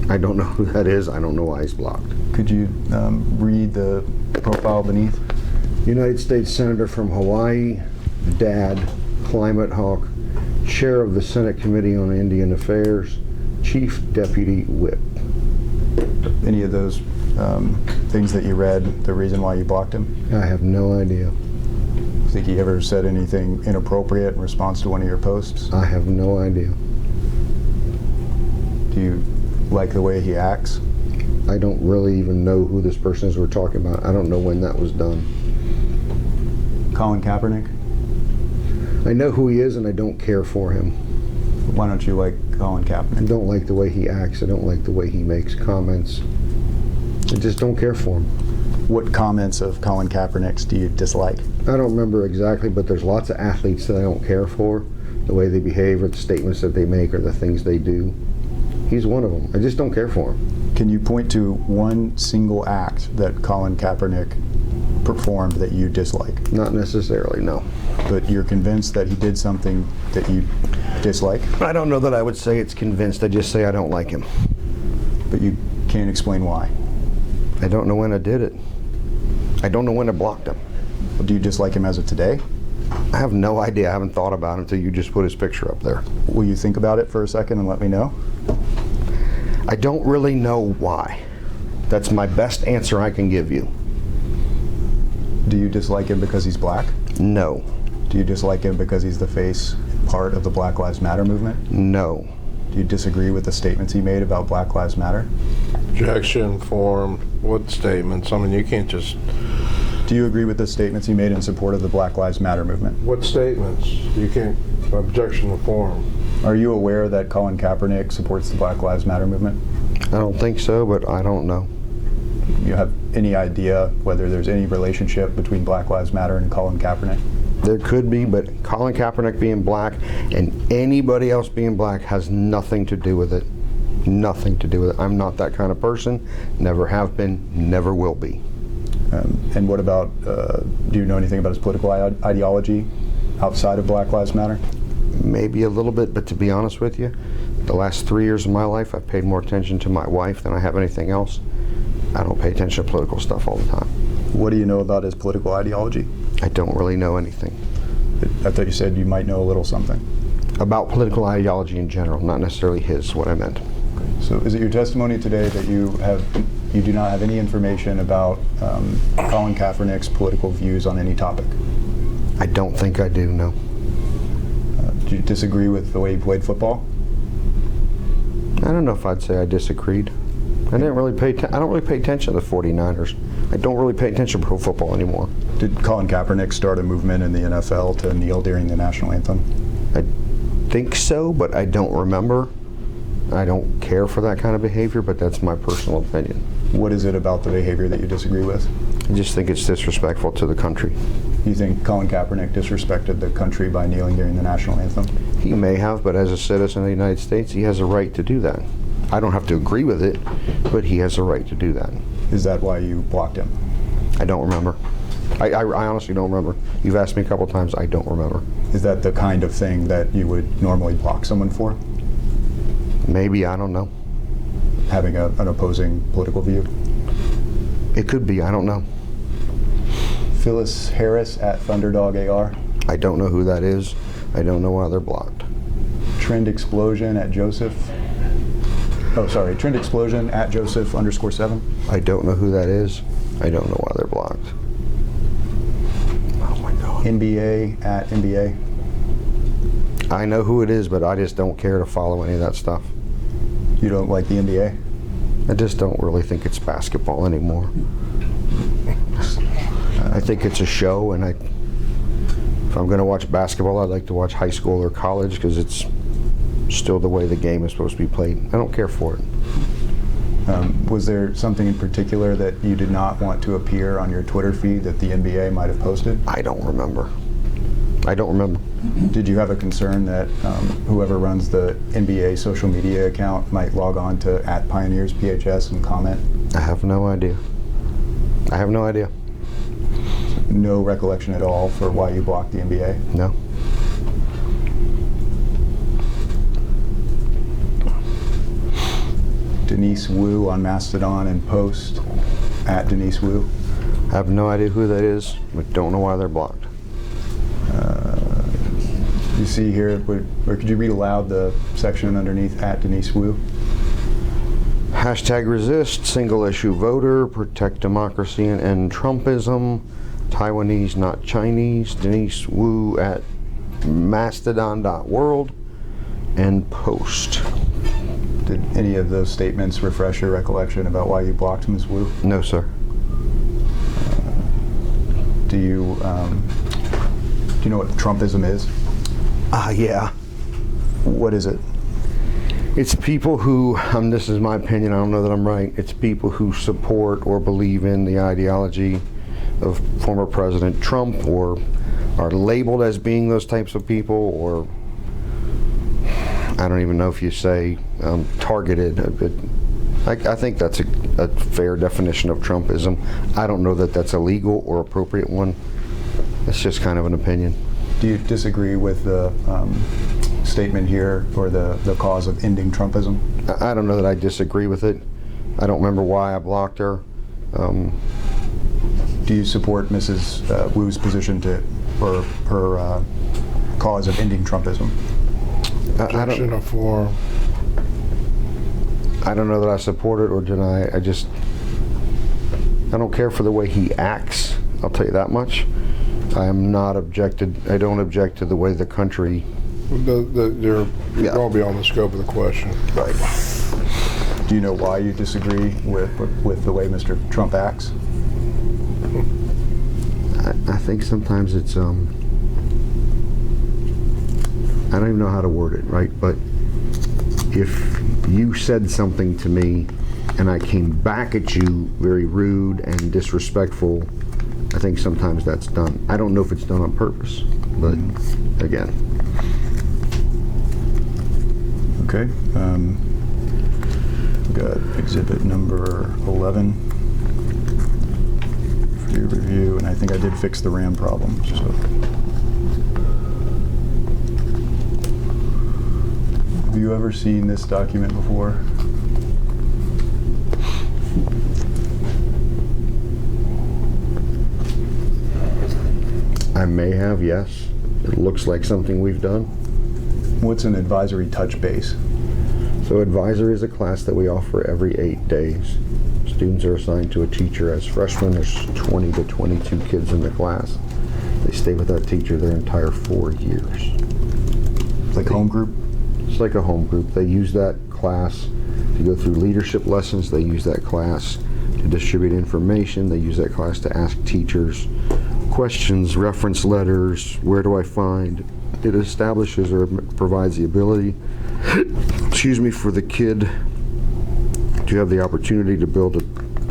I don't know who that is. I don't know why he's blocked. Could you read the profile beneath? United States Senator from Hawaii, dad, climate hawk, chair of the Senate Committee on Indian Affairs, chief deputy whip. Any of those things that you read, the reason why you blocked him? I have no idea. Think he ever said anything inappropriate in response to one of your posts? I have no idea. Do you like the way he acts? I don't really even know who this person is we're talking about. I don't know when that was done. Colin Kaepernick? I know who he is and I don't care for him. Why don't you like Colin I Kaepernick? don't like the way he acts. I don't like the way he makes comments. I just don't care for him. What comments of Colin Kaepernick's do you dislike? I don't remember exactly, but there's lots of athletes that I don't care for. The way they behave or the statements that they make or the things they do. He's one of them. I just don't care for him. Can you point to one single act that Colin Kaepernick performed that you dislike? Not necessarily, no. But you're convinced that he did something that you dislike? I don't know that I would say it's convinced. I just say I don't like him. But you can't explain why. I don't know when I did it. I don't know when I blocked him. Do you dislike him as of today? I have no idea. I haven't thought about it until you just put his picture up there. Will you think about it for a second and let me know? I don't really know why. That's my best answer I can give you. Do you dislike him because he's black? No. Do you dislike him because he's the face part of the Black Lives Matter movement? No. Do you disagree with the statements he made about Black Lives Matter? Objection form, what statements? I mean, you can't just, Do you agree with the statements he made in support of the Black Lives Matter movement? what statements? You can't, objection form. Are you aware that Colin Kaepernick supports the Black Lives Matter movement? I don't think so, but I don't know. You have any idea whether there's any relationship between Black Lives Matter and Colin Kaepernick? There could be, but Colin Kaepernick being black and anybody else being black has nothing to do with it. Nothing to do with it. I'm not that kind of person. Never have been, never will be. And what about, do you know anything about his political ideology outside of Black Lives Matter? Maybe a little bit, but to be honest with you, the last 3 years of my life, I've paid more attention to my wife than I have anything else. I don't pay attention to political stuff all the time. What do you know about his political ideology? I don't really know anything. I thought you said you might know a little something. About political ideology in general, not necessarily his, what I meant. So is it your testimony today that you do not have any information about Colin Kaepernick's political views on any topic? I don't think I do, no. Do you disagree with the way he played football? I don't know if I'd say I disagreed. I don't really pay attention to the 49ers. I don't really pay attention to pro football anymore. Did Colin Kaepernick start a movement in the NFL to kneel during the national anthem? I think so, but I don't remember. I don't care for that kind of behavior, but that's my personal opinion. What is it about the behavior that you disagree with? I just think it's disrespectful to the country. You think Colin Kaepernick disrespected the country by kneeling during the national anthem? He may have, but as a citizen of the United States, he has a right to do that. I don't have to agree with it, but he has a right to do that. Is that why you blocked him? I don't remember. I honestly don't remember. You've asked me a couple times, I don't remember. Is that the kind of thing that you would normally block someone for? Maybe, I don't know. Having an opposing political view? It could be, I don't know. Phyllis Harris at Thunderdog AR. I don't know who that is. I don't know why they're blocked. Trend Explosion at Joseph. Oh, sorry. Trend Explosion at Joseph_7. I don't know who that is. I don't know why they're blocked. Oh my God. NBA at NBA. I know who it is, but I just don't care to follow any of that stuff. You don't like the NBA? I just don't really think it's basketball anymore. I think it's a show, and if I'm going to watch basketball, I'd like to watch high school or college because it's still the way the game is supposed to be played. I don't care for it. Was there something in particular that you did not want to appear on your Twitter feed that the NBA might have posted? I don't remember. I don't remember. Did you have a concern that whoever runs the NBA social media account might log on to @PioneersPHS and comment? I have no idea. I have no idea. No recollection at all for why you blocked the NBA? No. Denise Wu on Mastodon and Post at Denise Wu. I have no idea who that is, but don't know why they're blocked. You see here, or could you read aloud the section underneath at Denise Wu? Hashtag resist, single issue voter, protect democracy and end Trumpism, Taiwanese not Chinese, Denise Wu at mastodon.world, and Post. Did any of those statements refresh your recollection about why you blocked Ms. Wu? No, sir. Do you know what Trumpism is? Yeah. What is it? It's people who, this is my opinion, I don't know that I'm right, it's people who support or believe in the ideology of former President Trump or are labeled as being those types of people, or I don't even know if you say targeted. I think that's a fair definition of Trumpism. I don't know that that's a legal or appropriate one. It's just kind of an opinion. Do you disagree with the statement here, or the cause of ending Trumpism? I don't know that I disagree with it. I don't remember why I blocked her. Do you support Mrs. Wu's position for her cause of ending Trumpism? Objection or for? I don't know that I support it or deny it. I don't care for the way he acts, I'll tell you that much. I don't object to the way the country. You're going beyond the scope of the question. Right. Do you know why you disagree with the way Mr. Trump acts? I think sometimes it's, I don't even know how to word it, right? But if you said something to me and I came back at you very rude and disrespectful, I think sometimes that's done. I don't know if it's done on purpose, but again. Okay. We've got exhibit number 11 for your review, and I think I did fix the RAM problem. So. Have you ever seen this document before? I may have, yes. It looks like something we've done. What's an advisory touch base? So advisory is a class that we offer every 8 days. Students are assigned to a teacher. As freshmen, there's 20 to 22 kids in the class. They stay with that teacher their entire 4 years. Like home group? It's like a home group. They use that class to go through leadership lessons. They use that class to distribute information. They use that class to ask teachers questions, reference letters, where do I find. It establishes or provides the ability, excuse me, for the kid to have the opportunity to build a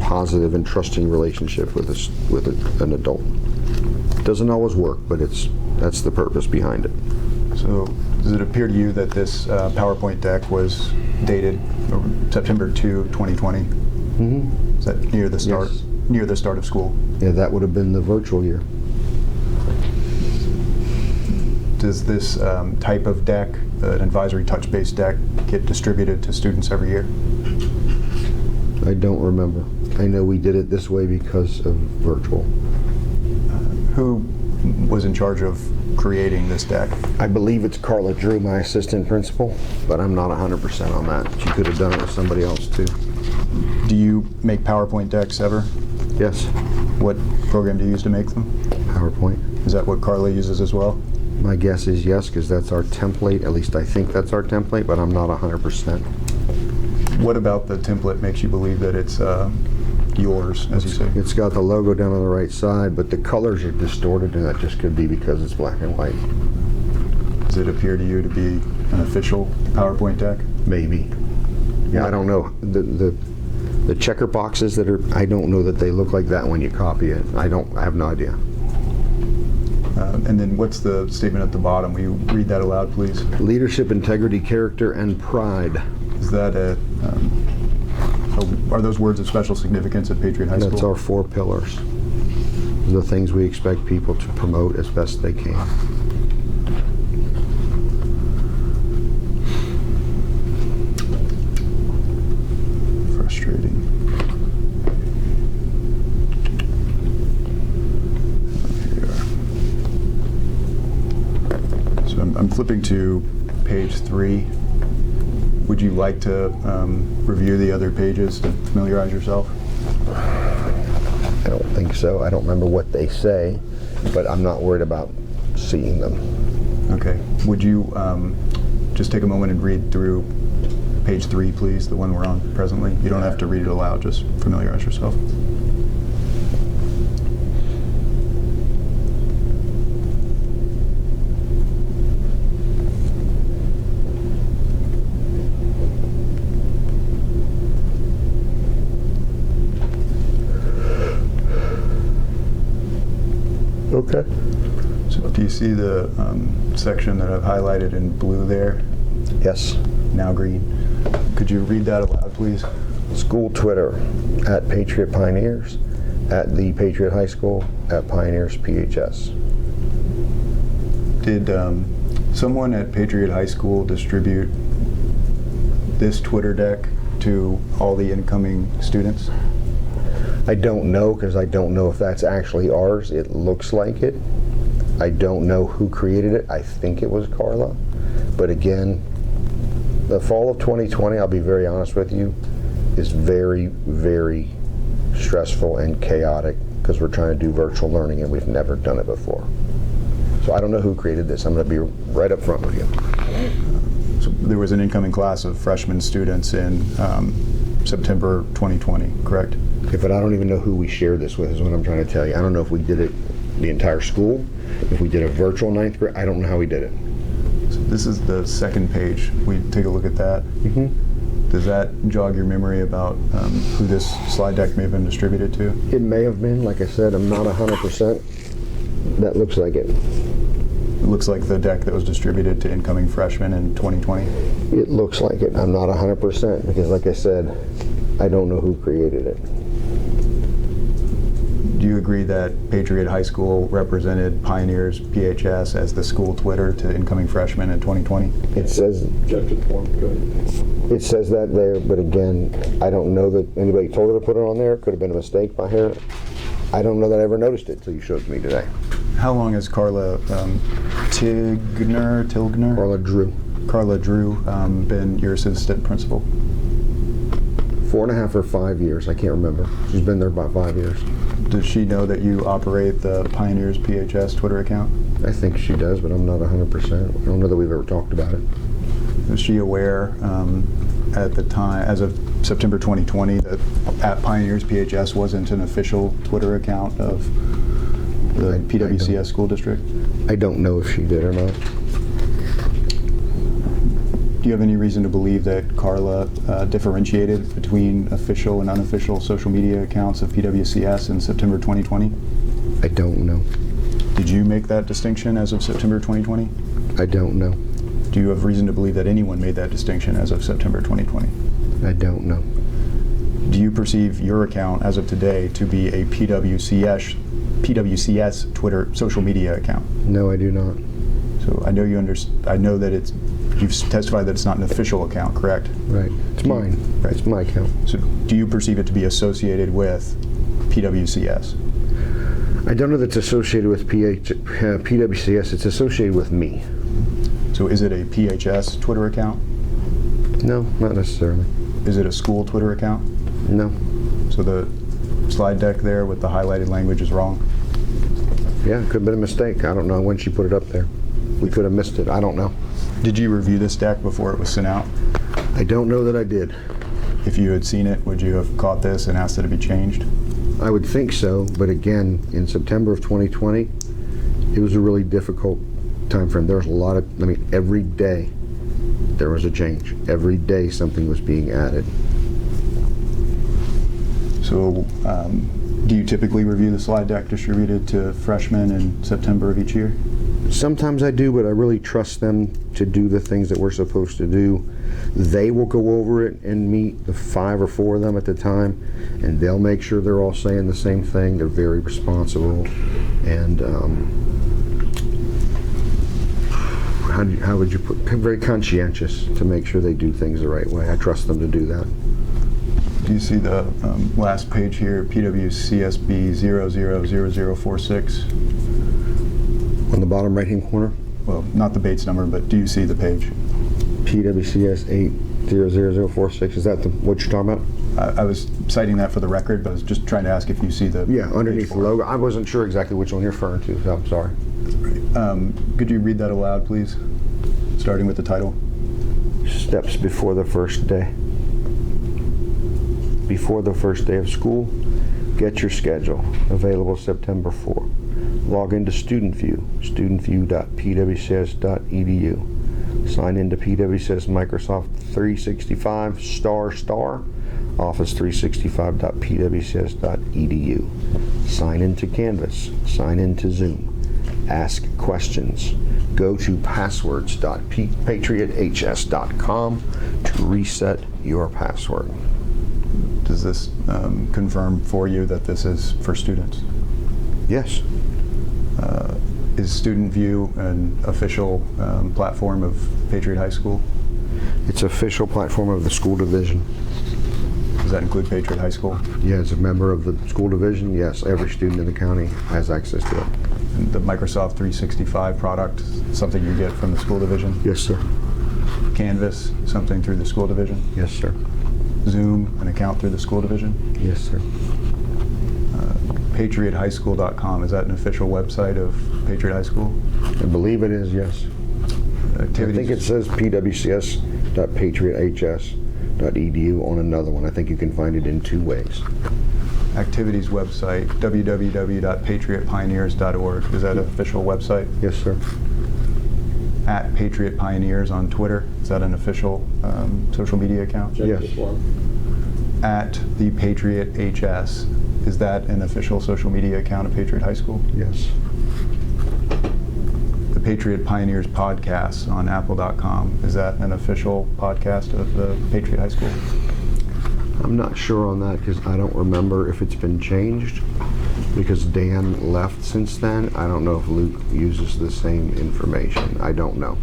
positive and trusting relationship with an adult. It doesn't always work, but that's the purpose behind it. So does it appear to you that this PowerPoint deck was dated September 2, 2020? Mm-hmm. Is that near the start? Yes. Near the start of school? Yeah, that would have been the virtual year. Does this type of deck, an advisory touch-based deck, get distributed to students every year? I don't remember. I know we did it this way because of virtual. Who was in charge of creating this deck? I believe it's Carla Drew, my assistant principal, but I'm not 100% on that. She could have done it with somebody else too. Do you make PowerPoint decks ever? Yes, What program do you use to make them? PowerPoint. Is that what Carla uses as well? My guess is yes, because that's our template. At least I think that's our template, but I'm not 100%. What about the template makes you believe that it's yours, as you say? It's got the logo down on the right side, but the colors are distorted, and that just could be because it's black and white. Does it appear to you to be an official PowerPoint deck? Maybe. Yeah, I don't know. The checker boxes that are, I don't know that they look like that when you copy it. I have no idea. And then what's the statement at the bottom? Will you read that aloud, please? Leadership, integrity, character, and pride. Is that are those words of special significance at Patriot High School? That's our 4 pillars. The things we expect people to promote as best they can. Frustrating. So I'm flipping to page 3. Would you like to review the other pages to familiarize yourself? I don't think so. I don't remember what they say, but I'm not worried about seeing them. Okay. Would you just take a moment and read through page 3, please, the one we're on presently? You don't have to read it aloud, just familiarize yourself. Okay. So do you see the section that I've highlighted in blue there, Yes. now green? Could you read that aloud, please? School Twitter, at Patriot Pioneers, at the Patriot High School, at Pioneers PHS. Did someone at Patriot High School distribute this Twitter deck to all the incoming students? I don't know, because I don't know if that's actually ours. It looks like it. I don't know who created it. I think it was Carla. But again, the fall of 2020, I'll be very honest with you, is very, very stressful and chaotic because we're trying to do virtual learning and we've never done it before. So I don't know who created this. I'm going to be right up front with you. So there was an incoming class of freshman students in September 2020, correct? Okay, but I don't even know who we shared this with is what I'm trying to tell you. I don't know if we did it the entire school, if we did a virtual 9th grade. I don't know how we did it. So this is the second page. We take a look at that. Does that jog your memory about who this slide deck may have been distributed to? It may have been, like I said, I'm not 100%. That looks like it. It looks like the deck that was distributed to incoming freshmen in 2020. It looks like it. I'm not 100% because, like I said, I don't know who created it. Do you agree that Patriot High School represented Pioneers PHS as the school Twitter to incoming freshmen in 2020? It says Objective form, go ahead. it says that there, but again, I don't know that anybody told her to put it on there. It could have been a mistake by her. I don't know that I ever noticed it until you showed it to me today. How long has Carla Tilgner, Carla Drew, been your assistant principal? 4.5 or 5 years. I can't remember. She's been there about 5 years. Does she know that you operate the Pioneers PHS Twitter account? I think she does, but I'm not 100%. I don't know that we've ever talked about it. Was she aware at the time, as of September 2020, that at Pioneers PHS wasn't an official Twitter account of the PWCS school district? I don't know if she did or not. Do you have any reason to believe that Carla differentiated between official and unofficial social media accounts of PWCS in September 2020? I don't know. Did you make that distinction as of September 2020? I don't know. Do you have reason to believe that anyone made that distinction as of September 2020? I don't know. Do you perceive your account as of today to be a PWCS Twitter social media account? No, I do not. So I know I know that you've testified that it's not an official account, correct? Right. It's mine. Right. It's my account. So do you perceive it to be associated with PWCS? I don't know that it's associated with PWCS. It's associated with me. So is it a PHS Twitter account? No, not necessarily. Is it a school Twitter account? No. So the slide deck there with the highlighted language is wrong? Yeah, it could have been a mistake. I don't know when she put it up there. We could have missed it. I don't know. Did you review this deck before it was sent out? I don't know that I did. If you had seen it, would you have caught this and asked it to be changed? I would think so, but again, in September of 2020, it was a really difficult time frame. There was a lot of, every day there was a change. Every day something was being added. So do you typically review the slide deck distributed to freshmen in September of each year? Sometimes I do, but I really trust them to do the things that we're supposed to do. They will go over it and meet the 5 or 4 of them at the time, and they'll make sure they're all saying the same thing. They're very responsible, and how would you put, very conscientious to make sure they do things the right way. I trust them to do that. Do you see the last page here, PWCSB 000046? On the bottom right-hand corner? Well, not the Bates number, but do you see the page? PWCS 800046, is that what you're talking about? I was citing that for the record, but I was just trying to ask if you see the Yeah, underneath page the logo. I wasn't sure exactly which one you're referring to, so I'm sorry. Could you read that aloud, please? Starting with the title. Steps before the first day. Before the first day of school, get your schedule. Available September 4. Log into StudentView, studentview.pwcs.edu. Sign into PWCS Microsoft 365 ** Office 365.pwcs.edu. Sign into Canvas. Sign into Zoom. Ask questions. Go to passwords.patrioths.com to reset your password. Does this confirm for you that this is for students? Yes. Is Student View an official platform of Patriot High School? It's official platform of the school division. Does that include Patriot High School? Yeah, as a member of the school division, yes, every student in the county has access to it. And the Microsoft 365 product, something you get from the school division? Yes, sir. Canvas, something through the school division? Yes, sir. Zoom, an account through the school division? Yes, sir. PatriotHighSchool.com, is that an official website of Patriot High School? I believe it is, yes. I think it says pwcs.patrioths.edu on another one. I think you can find it in 2 ways. Activities website, www.patriotpioneers.org, is that an official website? Yes, sir. At Patriot Pioneers on Twitter, is that an official social media account? Check Yes. the form. At the Patriot HS, is that an official social media account of Patriot High School? Yes. The Patriot Pioneers podcast on apple.com, is that an official podcast of the Patriot High School? I'm not sure on that because I don't remember if it's been changed because Dan left since then. I don't know if Luke uses the same information. I don't know.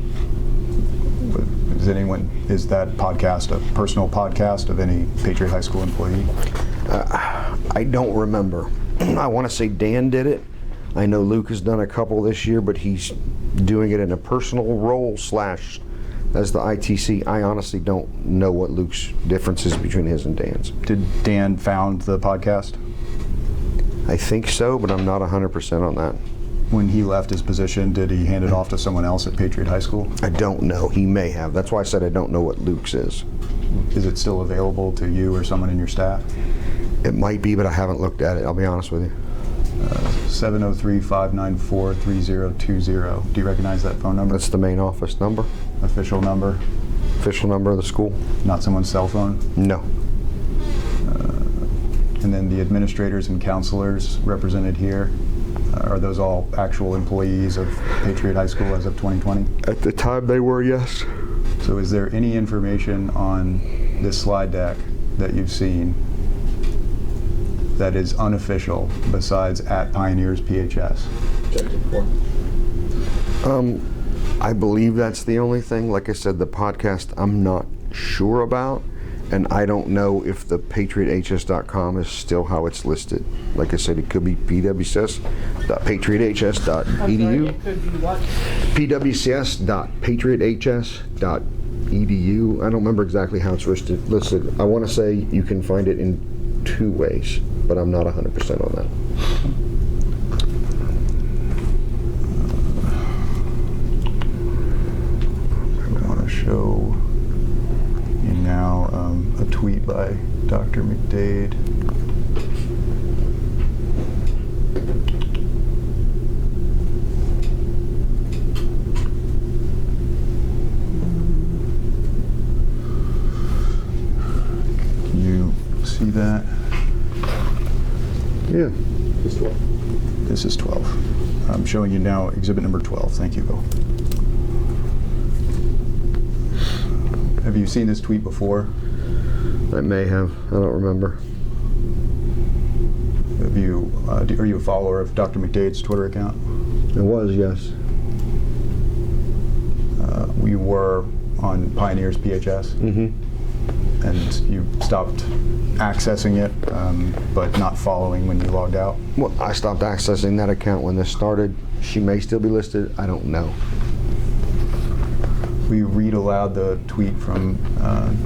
Is that podcast a personal podcast of any Patriot High School employee? I don't remember. I want to say Dan did it. I know Luke has done a couple this year, but he's doing it in a personal role / as the ITC. I honestly don't know what Luke's difference is between his and Dan's. Did Dan found the podcast? I think so, but I'm not 100% on that. When he left his position, did he hand it off to someone else at Patriot High School? I don't know. He may have. That's why I said I don't know what Luke's is. Is it still available to you or someone in your staff? It might be, but I haven't looked at it. I'll be honest with you. 703-594-3020. Do you recognize that phone number? That's the main office number, Official number, official number of the school. not someone's cell phone? No. And then the administrators and counselors represented here, are those all actual employees of Patriot High School as of 2020? At the time they were, yes. So is there any information on this slide deck that you've seen that is unofficial besides at Pioneers PHS? Check the form. I believe that's the only thing. Like I said, the podcast I'm not sure about, and I don't know if the patrioths.com is still how it's listed. Like I said, it could be pwcs.patrioths.edu. It could be what? pwcs.patrioths.edu. I don't remember exactly how it's listed. I want to say you can find it in 2 ways, but I'm not 100% on that. I want to show you now a tweet by Dr. McDade. Can you see that? Yeah. This one. This is 12. I'm showing you now exhibit number 12. Thank you, Bill. Have you seen this tweet before? I may have. I don't remember. Have you? Are you a follower of Dr. McDade's Twitter account? It was, yes. We were on Pioneers PHS, Mm-hmm. and you stopped accessing it, but not following when you logged out. Well, I stopped accessing that account when this started. She may still be listed. I don't know. We read aloud the tweet from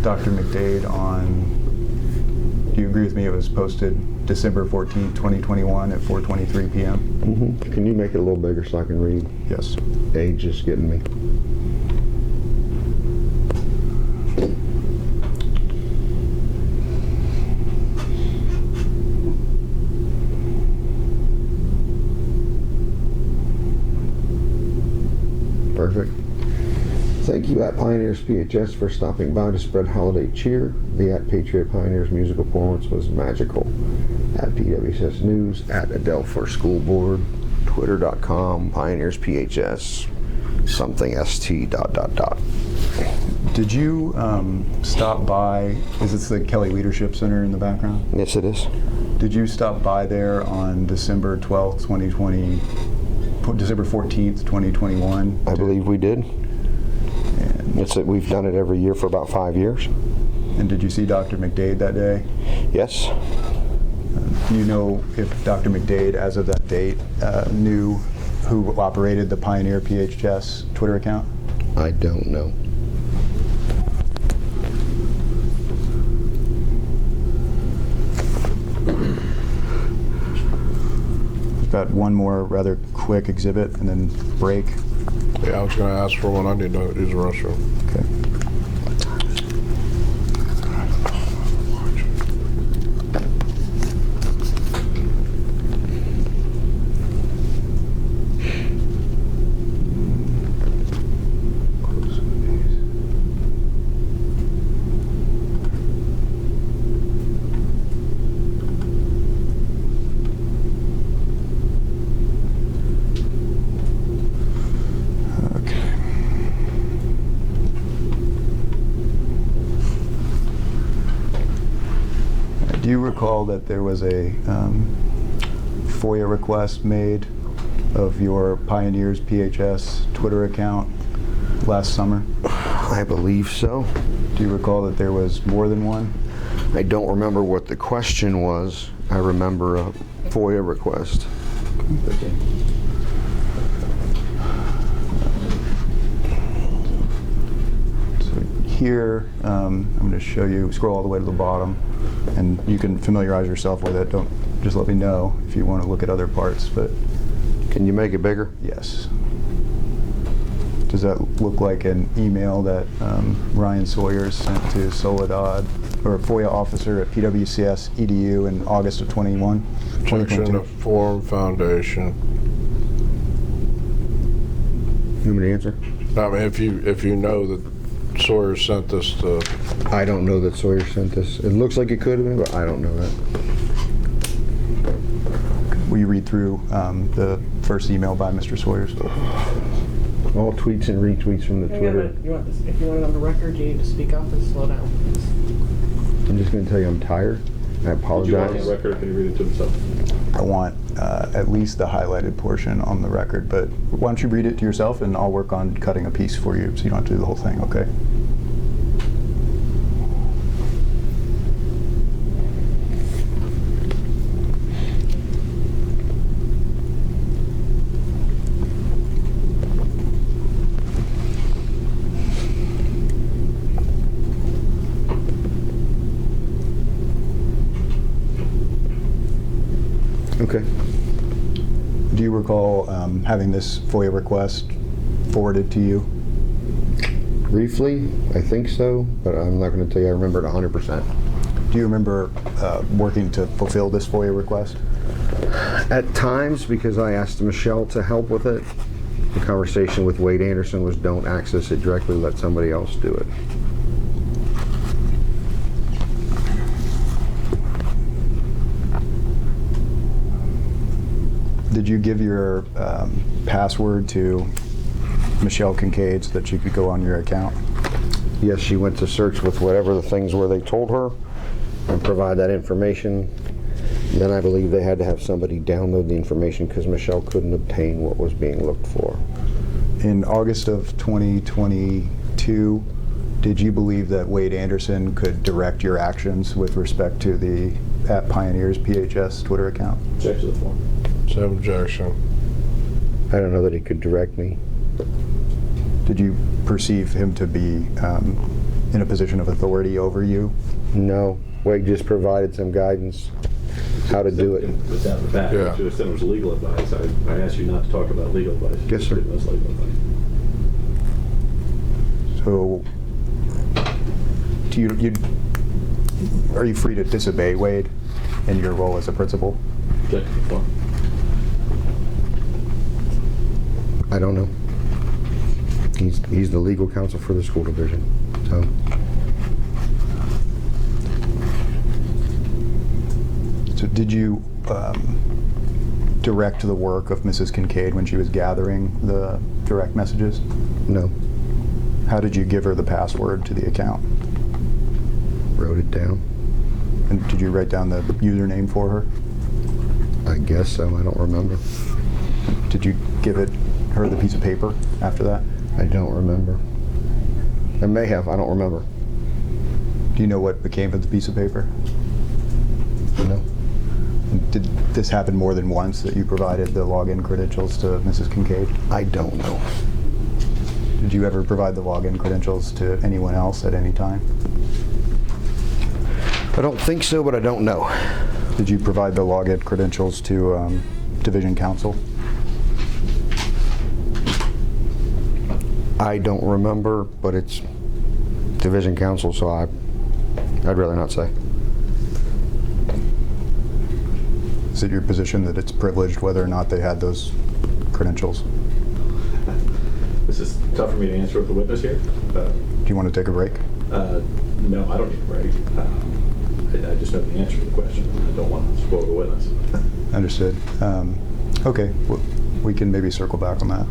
Dr. McDade on, do you agree with me, it was posted December 14th, 2021 at 4:23 p.m.? Mm-hmm. Can you make it a little bigger so I can read? Yes. Age is getting me. Perfect. Thank you at Pioneers PHS for stopping by to spread holiday cheer. The at Patriot Pioneers musical performance was magical. At PWSS News, at Adelphia School Board, Twitter.com, Pioneers PHS, something ST ... Did you stop by, is this the Kelly Leadership Center in the background? Yes, it is. Did you stop by there on December 12th, 2020, December 14th, 2021? I believe we did. And, We've done it every year for about 5 years. and did you see Dr. McDade that day? Yes. Do you know if Dr. McDade, as of that date, knew who operated the Pioneer PHS Twitter account? I don't know. We've got one more rather quick exhibit and then break. Yeah, I was gonna ask for one. I need to use the restroom. Okay. Do you recall that there was a FOIA request made of your Pioneers PHS Twitter account last summer? I believe so. Do you recall that there was more than one? I don't remember what the question was. I remember a FOIA request. So here, I'm going to show you, scroll all the way to the bottom, and you can familiarize yourself with it. Don't just let me know if you want to look at other parts, but Can you make it bigger? yes. Does that look like an email that Ryan Sawyer sent to Soledad, or a FOIA officer at PWCS EDU in August of 21? Section of Forum Foundation. You want me to answer? I mean, if you know that Sawyer sent this to, I don't know that Sawyer sent this. It looks like it could have been, but I don't know that. Will you read through the first email by Mr. Sawyer's? All tweets and retweets from the Twitter. If you want it on the record, you need to speak up and slow down. I'm just going to tell you I'm tired. I Did you want apologize. on the record, or can you read it to himself? I want at least the highlighted portion on the record, but why don't you read it to yourself and I'll work on cutting a piece for you so you don't have to do the whole thing, okay? Okay. Do you recall having this FOIA request forwarded to you? Briefly, I think so, but I'm not going to tell you I remember it 100%. Do you remember working to fulfill this FOIA request? At times, because I asked Michelle to help with it, the conversation with Wade Anderson was don't access it directly, let somebody else do it. Did you give your password to Michelle Kincaid so that she could go on your account? Yes, she went to search with whatever the things were they told her and provide that information. Then I believe they had to have somebody download the information because Michelle couldn't obtain what was being looked for. In August of 2022, did you believe that Wade Anderson could direct your actions with respect to the @Pioneers PHS Twitter account? Check to the form. it's an objection. I don't know that he could direct me. Did you perceive him to be in a position of authority over you? No, Wade just provided some guidance how to do it. It's out in the back. Yeah. I should have said it was legal advice. I asked you not to talk about legal advice. You Yes, just sir. gave us legal advice. So, are you free to disobey Wade in your role as a principal? Check to the form. I don't know. He's the legal counsel for the school division, so. So did you direct the work of Mrs. Kincaid when she was gathering the direct messages? No. How did you give her the password to the account? Wrote it down. And did you write down the username for her? I guess so. I don't remember. Did you give her the piece of paper after that? I don't remember. I may have. I don't remember. Do you know what became of the piece of paper? No. Did this happen more than once that you provided the login credentials to Mrs. Kincaid? I don't know. Did you ever provide the login credentials to anyone else at any time? I don't think so, but I don't know. Did you provide the login credentials to Division Counsel? I don't remember, but it's Division Counsel, so I'd rather not say. Is it your position that it's privileged whether or not they had those credentials? This is tough for me to answer with the witness here. Do you want to take a break? No, I don't need a break. I just know the answer to the question. I don't want to spoil the witness. Understood. Okay, we can maybe circle back on that.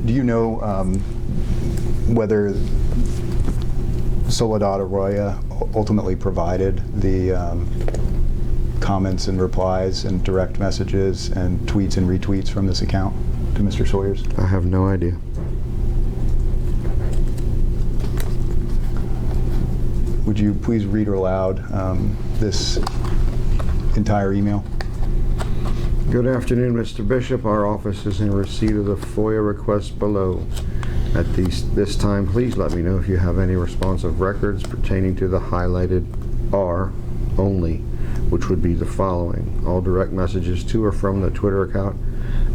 Do you know whether Soledad Arroyo ultimately provided the comments and replies and direct messages and tweets and retweets from this account to Mr. Sawyers? I have no idea. Would you please read aloud this entire email? Good afternoon, Mr. Bishop. Our office is in receipt of the FOIA requests below. At this time, please let me know if you have any responsive records pertaining to the highlighted R only, which would be the following. All direct messages to or from the Twitter account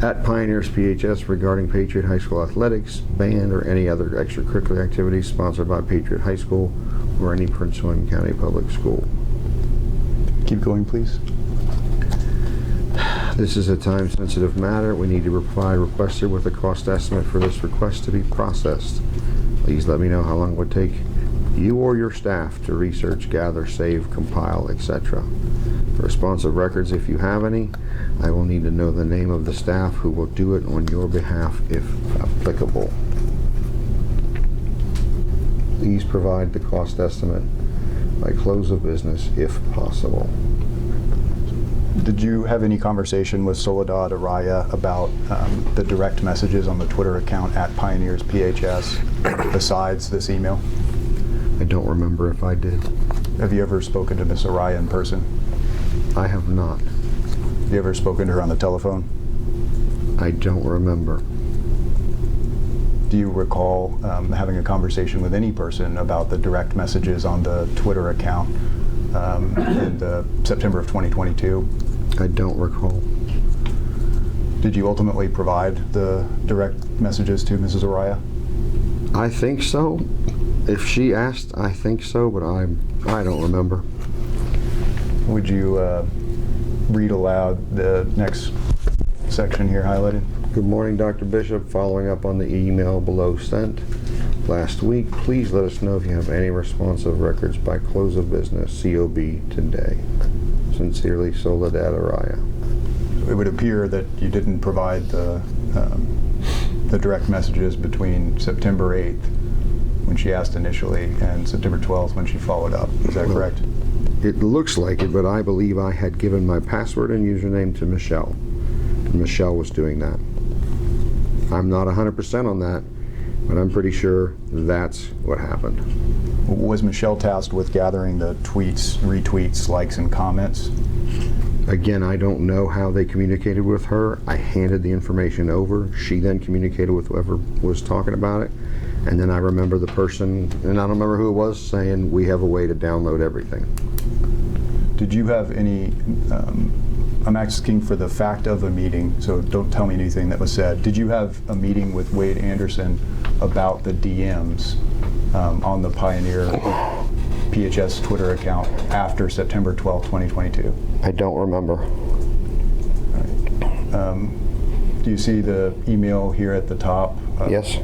at Pioneers PHS regarding Patriot High School athletics, band, or any other extracurricular activities sponsored by Patriot High School or any Prince William County Public School. Keep going, please. This is a time-sensitive matter. We need to provide requester with a cost estimate for this request to be processed. Please let me know how long it would take you or your staff to research, gather, save, compile, etc. For responsive records, if you have any, I will need to know the name of the staff who will do it on your behalf if applicable. Please provide the cost estimate by close of business if possible. Did you have any conversation with Soledad Araya about the direct messages on the Twitter account at Pioneers PHS besides this email? I don't remember if I did. Have you ever spoken to Miss Araya in person? I have not. Have you ever spoken to her on the telephone? I don't remember. Do you recall having a conversation with any person about the direct messages on the Twitter account in September of 2022? I don't recall. Did you ultimately provide the direct messages to Mrs. Araya? I think so. If she asked, I think so, but I don't remember. Would you read aloud the next section here highlighted? Good morning, Dr. Bishop. Following up on the email below sent last week, please let us know if you have any responsive records by close of business, COB, today. Sincerely, Soledad Araya. It would appear that you didn't provide the direct messages between September 8th, when she asked initially, and September 12th, when she followed up. Is that correct? It looks like it, but I believe I had given my password and username to Michelle. And Michelle was doing that. I'm not 100% on that, but I'm pretty sure that's what happened. Was Michelle tasked with gathering the tweets, retweets, likes, and comments? Again, I don't know how they communicated with her. I handed the information over. She then communicated with whoever was talking about it. And then I remember the person, and I don't remember who it was, saying, we have a way to download everything. Did you have any, I'm asking for the fact of a meeting, so don't tell me anything that was said. Did you have a meeting with Wade Anderson about the DMs on the Pioneer PHS Twitter account after September 12, 2022? I don't remember. All right. Do you see the email here at the top? Yes.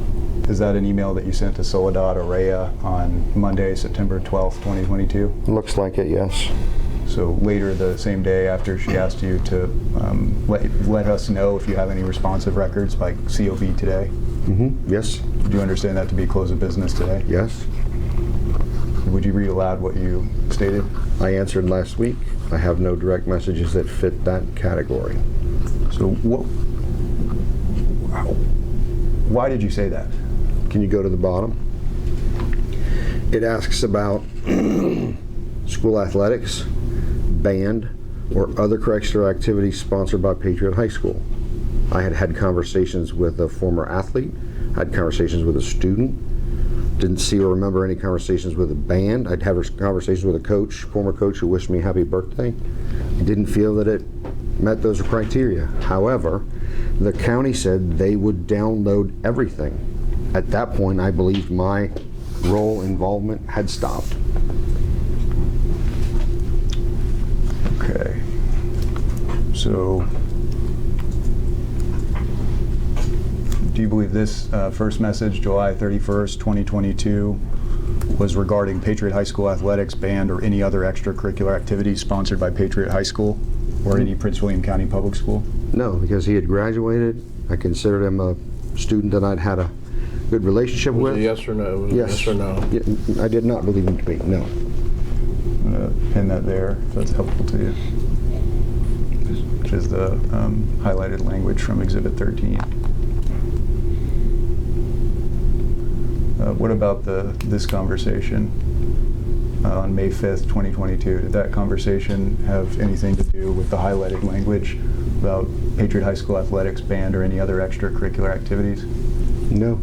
Is that an email that you sent to Soledad Araya on Monday, September 12th, 2022? Looks like it, yes. So later the same day after she asked you to let us know if you have any responsive records by COB today. Yes, Do you understand that to be close of business today? yes. Would you read aloud what you stated? I answered last week. I have no direct messages that fit that category. So why did you say that? Can you go to the bottom? It asks about school athletics, band, or other curricular activities sponsored by Patriot High School. I had had conversations with a former athlete, had conversations with a student, didn't see or remember any conversations with a band. I'd have conversations with a coach, former coach, who wished me happy birthday. I didn't feel that it met those criteria. However, the county said they would download everything. At that point, I believed my role involvement had stopped. Okay. So, do you believe this first message, July 31st, 2022, was regarding Patriot High School athletics, band, or any other extracurricular activities sponsored by Patriot High School or any Prince William County public school? No, because he had graduated. I considered him a student that I'd had a good relationship Was with. it yes or no? Was it Yes. yes or no? Yeah, I did not believe him to be, no. I'm going to pin that there, if that's helpful to you, which is the highlighted language from Exhibit 13. What about this conversation on May 5th, 2022? Did that conversation have anything to do with the highlighted language about Patriot High School athletics, band, or any other extracurricular activities? No.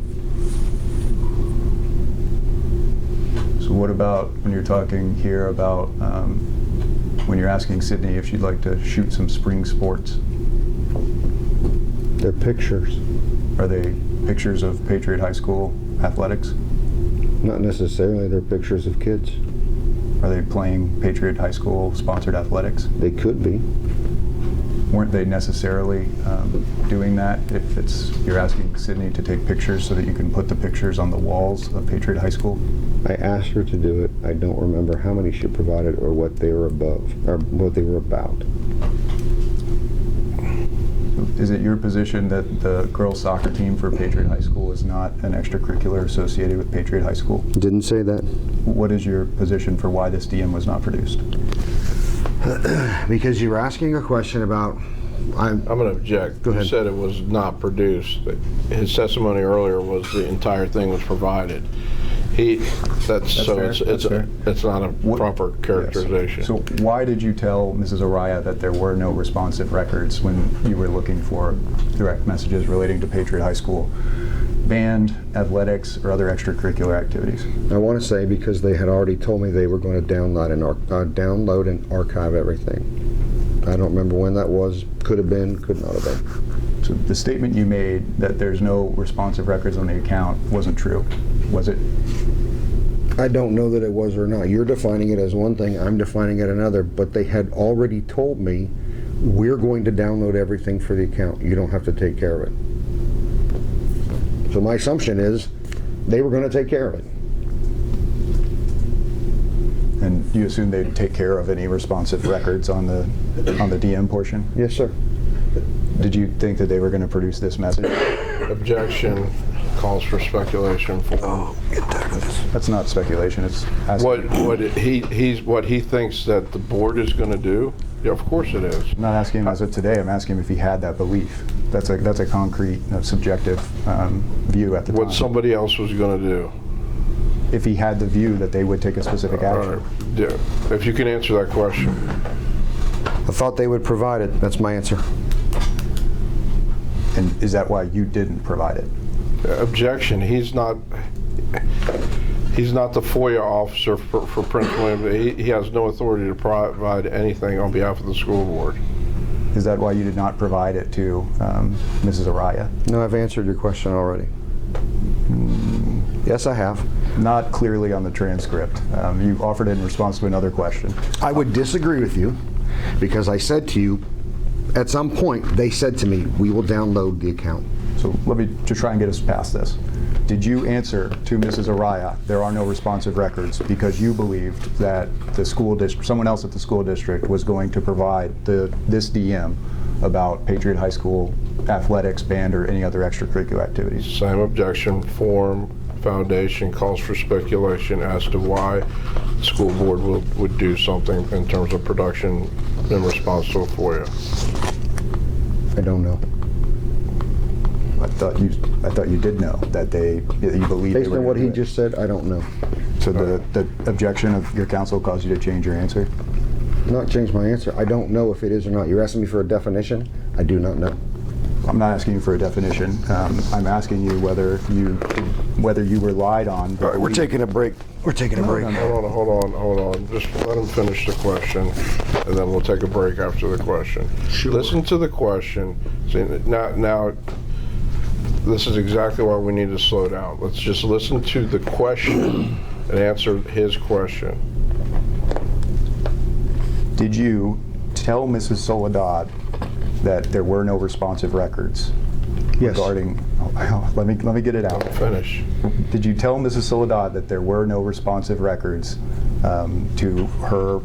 So what about when you're talking here about when you're asking Sydney if she'd like to shoot some spring sports? They're pictures. Are they pictures of Patriot High School athletics? Not necessarily, they're pictures of kids. Are they playing Patriot High School sponsored athletics? They could be. Weren't they necessarily doing that if you're asking Sydney to take pictures so that you can put the pictures on the walls of Patriot High School? I asked her to do it. I don't remember how many she provided or what they were above, or what they were about. Is it your position that the girls soccer team for Patriot High School is not an extracurricular associated with Patriot High School? Didn't say that. What is your position for why this DM was not produced? Because you were asking a question about, I'm going to object. Go ahead. You said it was not produced. His testimony earlier was the entire thing was provided. That's fair. It's not a proper characterization. Yes. So why did you tell Mrs. Araya that there were no responsive records when you were looking for direct messages relating to Patriot High School? Band, athletics, or other extracurricular activities? I want to say because they had already told me they were going to download and archive everything. I don't remember when that was. Could have been, could not have been. So the statement you made that there's no responsive records on the account wasn't true, was it? I don't know that it was or not. You're defining it as one thing, I'm defining it another, but they had already told me, we're going to download everything for the account. You don't have to take care of it. So my assumption is they were going to take care of it. And you assume they'd take care of any responsive records on the DM portion? Yes, sir. Did you think that they were going to produce this message? Objection calls for speculation. That's not speculation. It's asking. What he thinks that the board is going to do. Yeah, of course it is. I'm not asking him as of today. I'm asking him if he had that belief. That's a concrete, subjective view at the time. What somebody else was going to do. If he had the view that they would take a specific action. Yeah. If you can answer that question. I thought they would provide it. That's my answer. And is that why you didn't provide it? Objection. He's not the FOIA officer for Prince William. He has no authority to provide anything on behalf of the school board. Is that why you did not provide it to Mrs. Araya? No, I've answered your question already. Yes, I have. Not clearly on the transcript. You offered it in response to another question. I would disagree with you because I said to you, at some point, they said to me, we will download the account. So let me just try and get us past this. Did you answer to Mrs. Araya, there are no responsive records, because you believed that the school district, someone else at the school district was going to provide this DM about Patriot High School athletics, band, or any other extracurricular activities? Same objection. Form, foundation calls for speculation as to why the school board would do something in terms of production in response to a FOIA. I don't know. I thought you did know that you believe Based they were on what gonna he do it. just said, I don't know. So the objection of your counsel caused you to change your answer? Not change my answer. I don't know if it is or not. You're asking me for a definition? I do not know. I'm not asking you for a definition. I'm asking you whether you relied on. All right, we're taking a break. We're taking a break. Hold on. Just let him finish the question, and then we'll take a break after the question. Sure. Listen to the question. See, now, this is exactly why we need to slow down. Let's just listen to the question and answer his question. Did you tell Mrs. Soledad that there were no responsive records Yes. regarding? Let me get it out. Finish. Did you tell Mrs. Soledad that there were no responsive records to her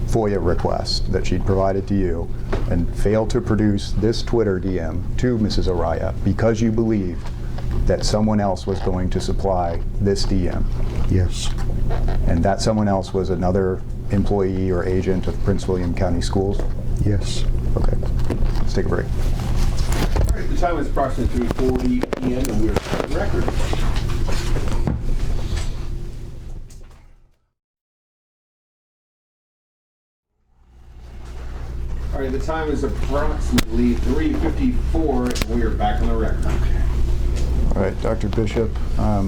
FOIA request that she'd provided to you, and failed to produce this Twitter DM to Mrs. Araya because you believed that someone else was going to supply this DM, Yes. and that someone else was another employee or agent of Prince William County Schools? Yes. Okay, let's take a break. All right, the time is approximately 3:40 p.m. and we are on record. All right, the time is approximately 3:54 and we are back on the record. All right, Dr. Bishop, I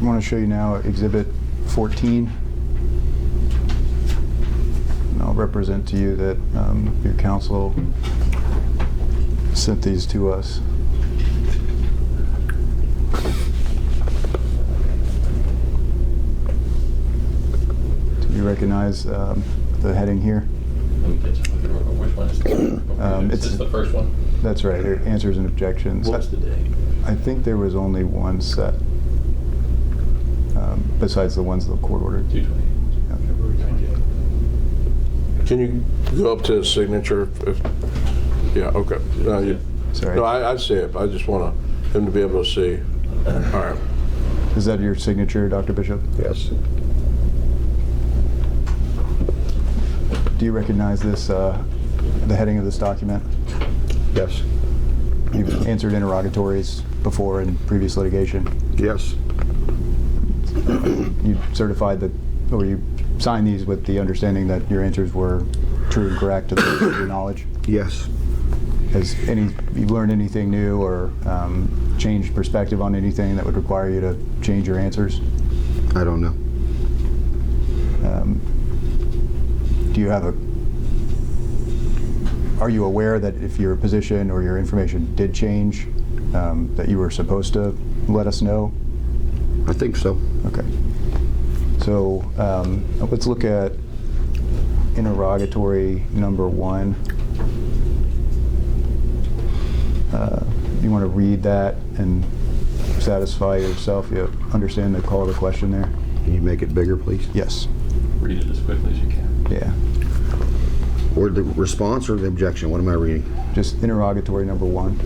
want to show you now Exhibit 14. And I'll represent to you that your counsel sent these to us. Do you recognize the heading here? Let me catch up with you. Which one is this? Is this the first one? That's right, answers and objections. What's the date? I think there was only one set, besides the ones the court ordered. 2/28. February 28th. Can you go up to his signature? Yeah, okay. Sorry. No, I see it. I just want him to be able to see. All right. Is that your signature, Dr. Bishop? Yes. Do you recognize this, the heading of this document? Yes. You've answered interrogatories before in previous litigation. Yes. You certified that, or you signed these with the understanding that your answers were true and correct to the best of your knowledge? Yes. Has you learned anything new or changed perspective on anything that would require you to change your answers? I don't know. Do you have are you aware that if your position or your information did change, that you were supposed to let us know? I think so. Okay. So let's look at interrogatory number 1. You want to read that and satisfy yourself? You understand the call to question there? Can you make it bigger, please? Yes. Read it as quickly as you can. Yeah. Or the response or the objection? What am I reading? Just interrogatory number 1.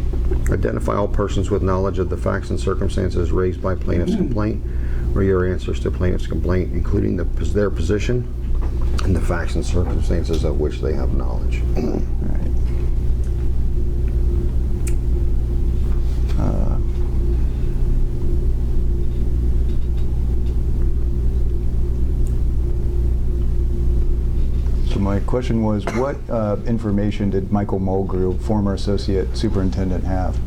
Identify all persons with knowledge of the facts and circumstances raised by plaintiff's complaint, or your answers to plaintiff's complaint, including their position and the facts and circumstances of which they have knowledge. All right. So my question was, what information did Michael Mulgrew, former associate superintendent, have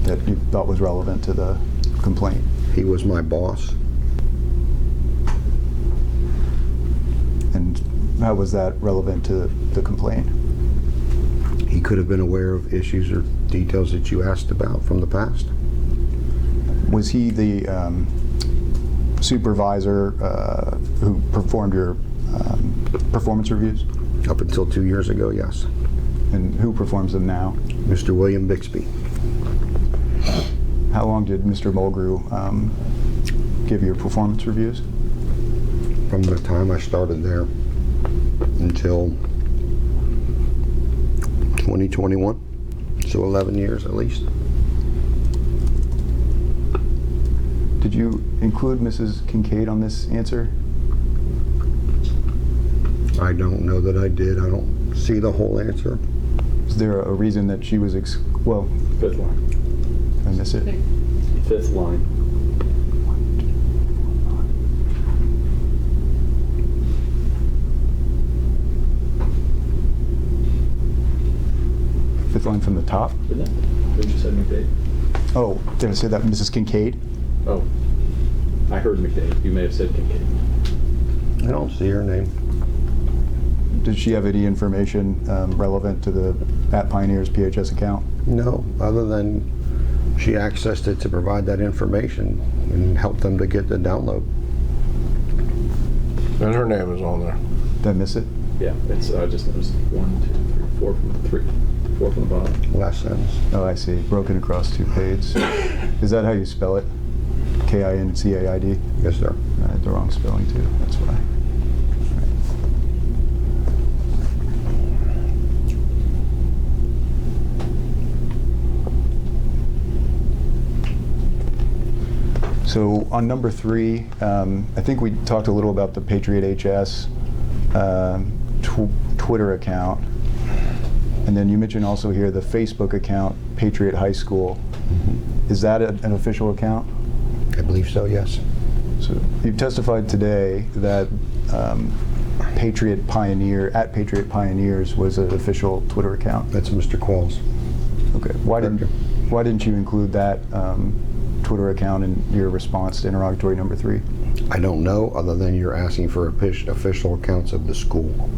that you thought was relevant to the complaint? He was my boss. And how was that relevant to the complaint? He could have been aware of issues or details that you asked about from the past. Was he the supervisor who performed your performance reviews? Up until 2 years ago, yes. And who performs them now? Mr. William Bixby. How long did Mr. Mulgrew give your performance reviews? From the time I started there until 2021, so 11 years at least. Did you include Mrs. Kincaid on this answer? I don't know that I did. I don't see the whole answer. Is there a reason that she was well, Fifth line. did I miss it? Fifth line. Fifth line from the top? Didn't it? Didn't you say McDade? Oh, did I say that, Mrs. Kincaid? Oh, I heard McDade. You may have said Kincaid. I don't see her name. Did she have any information relevant to the @Pioneers PHS account? No, other than she accessed it to provide that information and help them to get the download. And her name is on there. Did I miss it? Yeah, it's, I just noticed 1, 2, 3, 4 from the bottom. Last sentence. Oh, I see. Broken across 2 pages. Is that how you spell it? Kincaid? Yes, sir. I had the wrong spelling too. That's why. So on number 3, I think we talked a little about the Patriot HS Twitter account. And then you mentioned also here the Facebook account, Patriot High School. Is that an official account? I believe so, yes. So you've testified today that Patriot Pioneers was an official Twitter account. That's Mr. Qualls. Okay. Why didn't you include that Twitter account in your response to interrogatory number 3? I don't know, other than you're asking for official accounts of the school.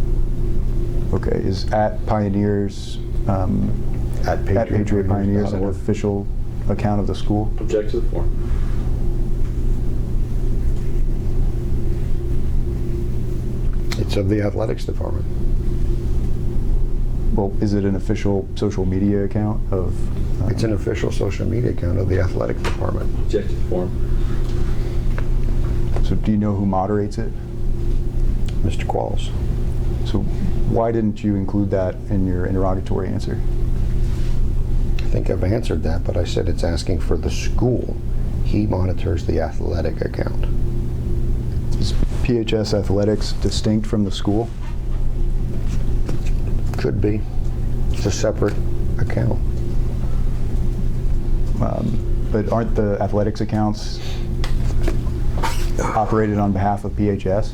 Okay. Is @Pioneers At Patriot Pioneers an patriotpioneers.org. official account of the school? Object to the form. It's of the athletics department. Well, is it an official social media account of? It's an official social media account of the athletic department. Object to the form. So do you know who moderates it? Mr. Qualls. So why didn't you include that in your interrogatory answer? I think I've answered that, but I said it's asking for the school. He monitors the athletic account. Is PHS Athletics distinct from the school? Could be. It's a separate account. But aren't the athletics accounts operated on behalf of PHS?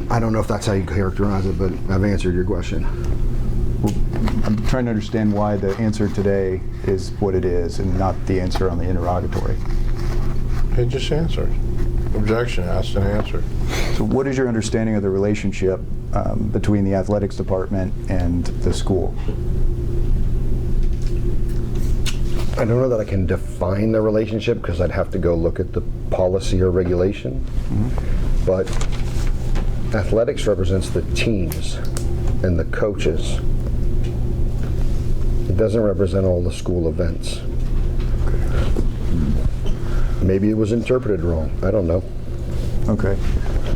I don't know if that's how you characterize it, but I've answered your question. Well, I'm trying to understand why the answer today is what it is and not the answer on the interrogatory. He just answered. Objection, asked and answered. So what is your understanding of the relationship between the athletics department and the school? I don't know that I can define the relationship because I'd have to go look at the policy or regulation. But athletics represents the teams and the coaches. It doesn't represent all the school events. Maybe it was interpreted wrong. I don't know. Okay.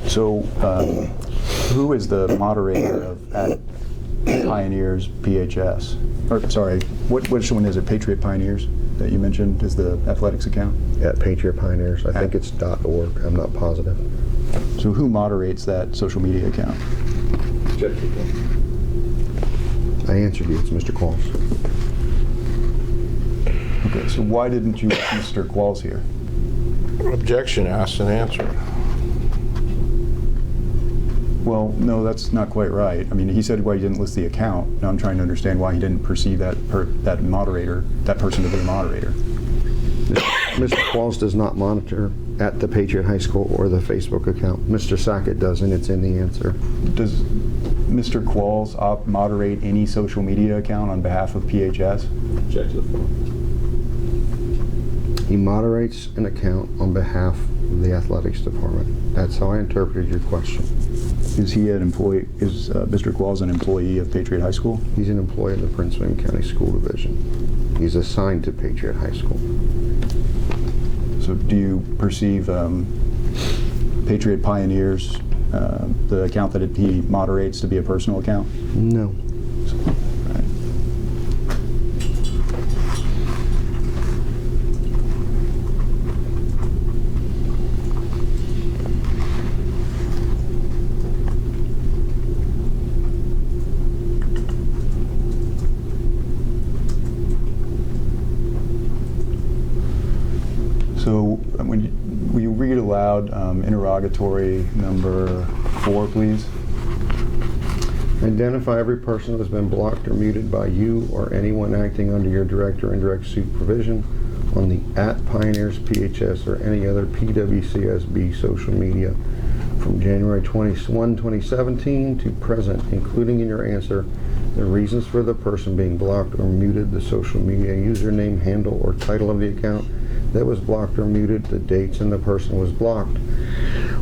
So who is the moderator of @Pioneers PHS? Or sorry, which one is it? Patriot Pioneers that you mentioned is the athletics account? At Patriot Pioneers, I think it's .org. I'm not positive. So who moderates that social media account? Object to the form. I answered you. It's Mr. Qualls. Okay, so why didn't you let Mr. Qualls here? Objection, asked and answered. Well, no, that's not quite right. I mean, he said why he didn't list the account. Now I'm trying to understand why he didn't perceive that person to be a moderator. Mr. Qualls does not monitor at the Patriot High School or the Facebook account. Mr. Sackett does, and it's in the answer. Does Mr. Qualls moderate any social media account on behalf of PHS? Object to the form. He moderates an account on behalf of the athletics department. That's how I interpreted your question. Is he an employee? Is Mr. Qualls an employee of Patriot High School? He's an employee of the Prince William County School Division. He's assigned to Patriot High School. So do you perceive Patriot Pioneers, the account that he moderates, to be a personal account? No. Right. So will you read aloud interrogatory number 4, please? Identify every person that has been blocked or muted by you or anyone acting under your direct or indirect supervision on the @Pioneers PHS or any other PWCSB social media from January 21, 2017 to present, including in your answer the reasons for the person being blocked or muted, the social media username, handle, or title of the account that was blocked or muted, the dates and the person was blocked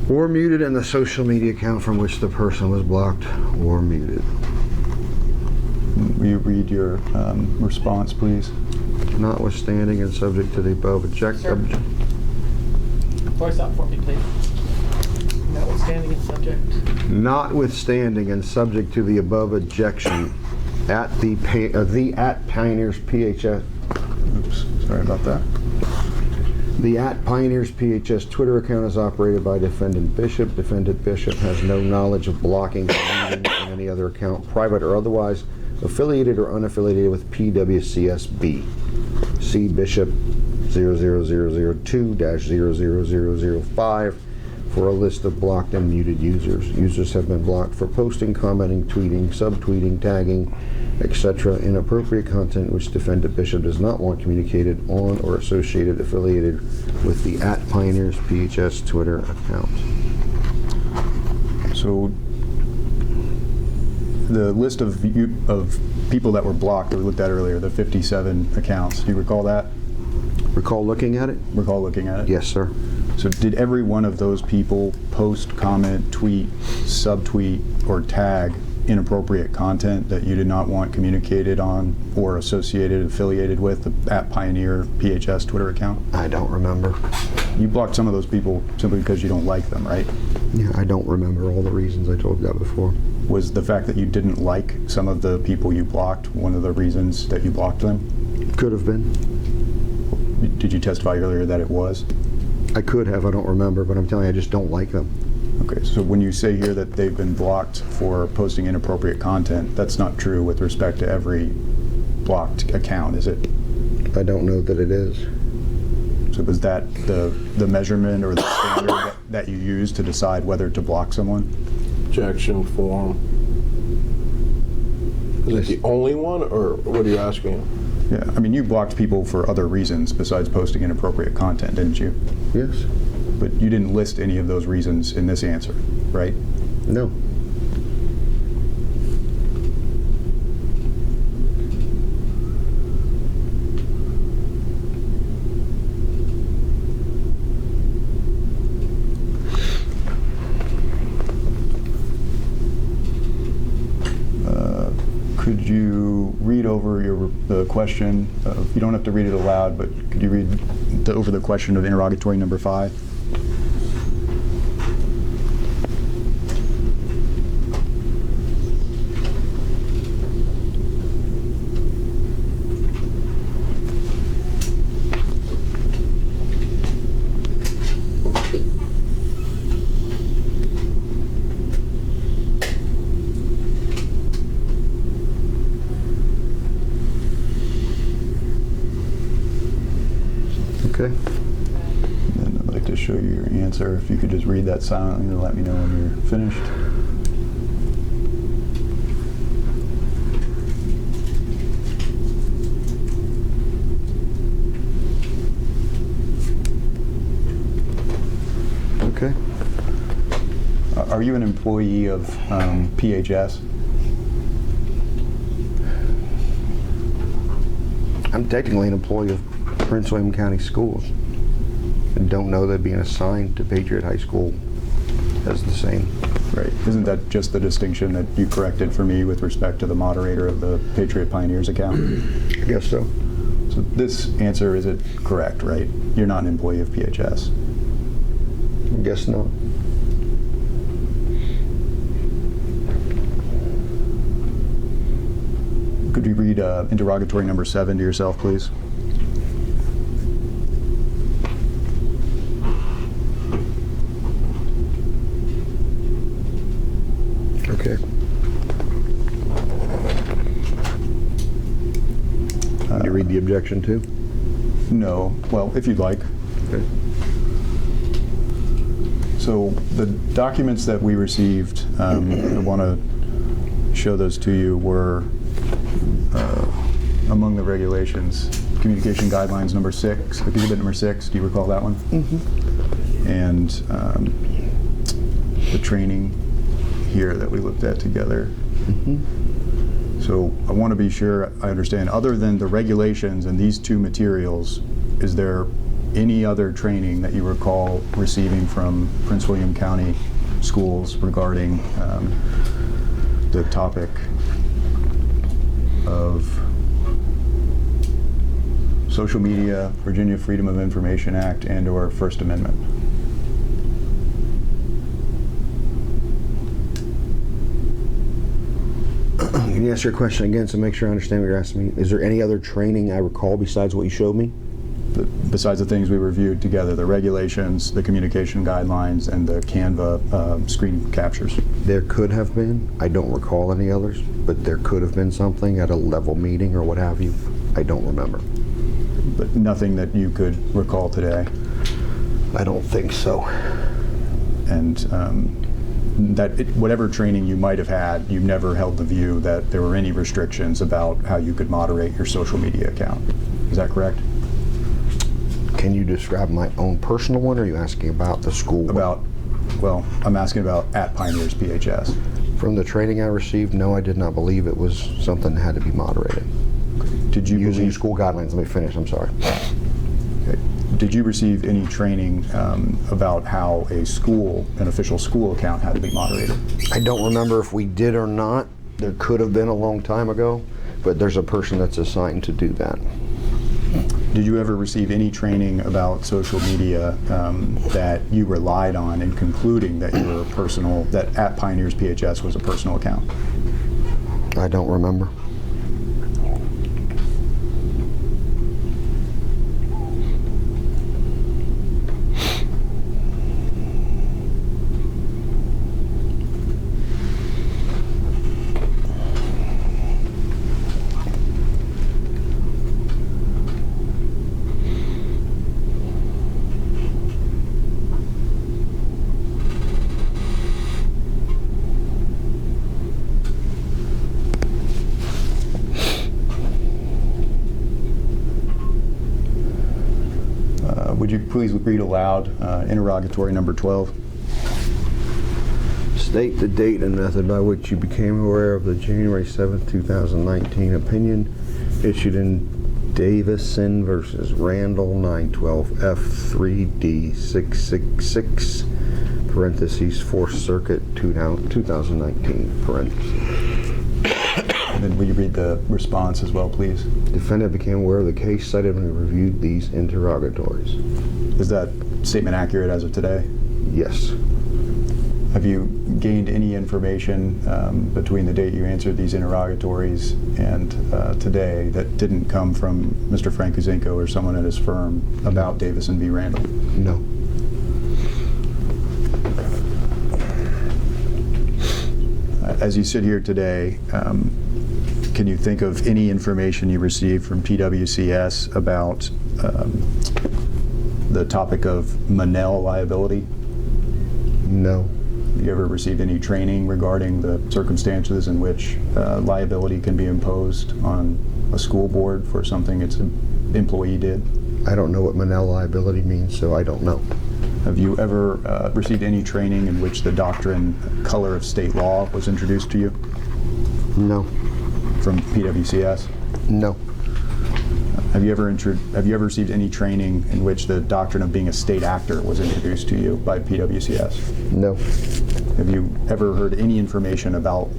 or muted, and the social media account from which the person was blocked or muted. Will you read your response, please? Notwithstanding and subject to the above Sir. Voice that for me, please. Notwithstanding and subject. Notwithstanding and subject to the above objection, at the @Pioneers PHS. Oops, sorry about that. The @Pioneers PHS Twitter account is operated by Defendant Bishop. Defendant Bishop has no knowledge of blocking or muting in any other account, private or otherwise, affiliated or unaffiliated with PWCSB. See Bishop 00002-00005 for a list of blocked and muted users. Users have been blocked for posting, commenting, tweeting, subtweeting, tagging, etc. inappropriate content which Defendant Bishop does not want communicated on or affiliated with the @Pioneers PHS Twitter account. So the list of people that were blocked that we looked at earlier, the 57 accounts, do you recall that? Recall looking at it? Recall looking at it? Yes, sir. So did every one of those people post, comment, tweet, subtweet, or tag inappropriate content that you did not want communicated on or affiliated with the @Pioneer PHS Twitter account? I don't remember. You blocked some of those people simply because you don't like them, right? Yeah, I don't remember all the reasons. I told you that before. Was the fact that you didn't like some of the people you blocked one of the reasons that you blocked them? Could have been. Did you testify earlier that it was? I could have. I don't remember, but I'm telling you, I just don't like them. Okay, so when you say here that they've been blocked for posting inappropriate content, that's not true with respect to every blocked account, is it? I don't know that it is. So was that the measurement or the standard that you used to decide whether to block someone? Objection form. Is it the only one, or what are you asking? Yeah, I mean, you blocked people for other reasons besides posting inappropriate content, didn't you? Yes. But you didn't list any of those reasons in this answer, right? No. Could you read over the question? You don't have to read it aloud, but could you read over the question of interrogatory number 5? Okay. And I'd like to show you your answer. If you could just read that silently and let me know when you're finished. Okay. Are you an employee of PHS? I'm technically an employee of Prince William County Schools and don't know that being assigned to Patriot High School is the same. Right. Isn't that just the distinction that you corrected for me with respect to the moderator of the Patriot Pioneers account? I guess so. So this answer, is it correct, right? You're not an employee of PHS. I guess not. Could you read interrogatory number 7 to yourself, please? Okay. Can you read the objection too? No. Well, if you'd like. Okay. So the documents that we received, I want to show those to you, were among the regulations, communication guidelines number 6, exhibit number 6. Do you recall that one? Mm-hmm. And the training here that we looked at together. Mm-hmm. So I want to be sure I understand, other than the regulations and these 2 materials, is there any other training that you recall receiving from Prince William County schools regarding the topic of social media, Virginia Freedom of Information Act, and/or First Amendment? Can you ask your question again so make sure I understand what you're asking me? Is there any other training I recall besides what you showed me? Besides the things we reviewed together, the regulations, the communication guidelines, and the Canva screen captures? There could have been. I don't recall any others, but there could have been something at a level meeting or what have you. I don't remember. But nothing that you could recall today? I don't think so. And whatever training you might have had, you've never held the view that there were any restrictions about how you could moderate your social media account. Is that correct? Can you describe my own personal one, or are you asking about the school one? Well, I'm asking about at Pioneers PHS. From the training I received, no, I did not believe it was something that had to be moderated. Did you Using believe, school guidelines, let me finish, I'm sorry. okay. Did you receive any training about how an official school account had to be moderated? I don't remember if we did or not. There could have been a long time ago, but there's a person that's assigned to do that. Did you ever receive any training about social media that you relied on in concluding that that at Pioneers PHS was a personal account? I don't remember. Would you please read aloud interrogatory number 12? State the date and method by which you became aware of the January 7th, 2019 opinion issued in Davison versus Randall 912F3D666, parentheses, 4th Circuit, 2019, parentheses. And then will you read the response as well, please? Defendant became aware of the case cited when he reviewed these interrogatories. Is that statement accurate as of today? Yes. Have you gained any information between the date you answered these interrogatories and today that didn't come from Mr. Frank Uzinko or someone at his firm about Davison v. Randall? No. As you sit here today, can you think of any information you received from PWCS about the topic of Monell liability? No. Have you ever received any training regarding the circumstances in which liability can be imposed on a school board for something its employee did? I don't know what Monell liability means, so I don't know. Have you ever received any training in which the doctrine color of state law was introduced to you No. from PWCS? No. Have you ever received any training in which the doctrine of being a state actor was introduced to you by PWCS? No. Have you ever heard any information about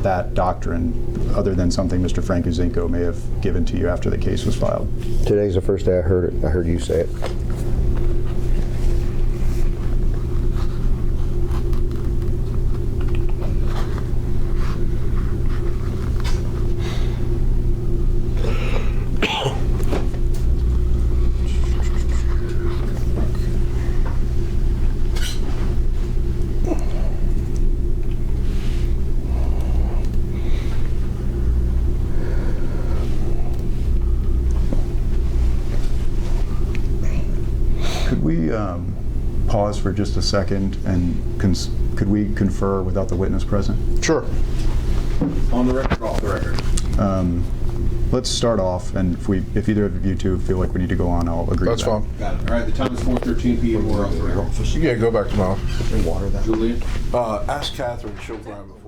that doctrine other than something Mr. Frankuzinko may have given to you after the case was filed? Today's the first day I heard it. I heard you say it. Could we pause for just a second and could we confer without the witness present? Sure. On the record, off the record. Let's start off, and if either of you two feel like we need to go on, I'll agree That's to that. fine. Got it. All right, the time is 4:13 p.m. We're off the record. Yeah, go back tomorrow. Julian? Ask Catherine, she'll grab it for you.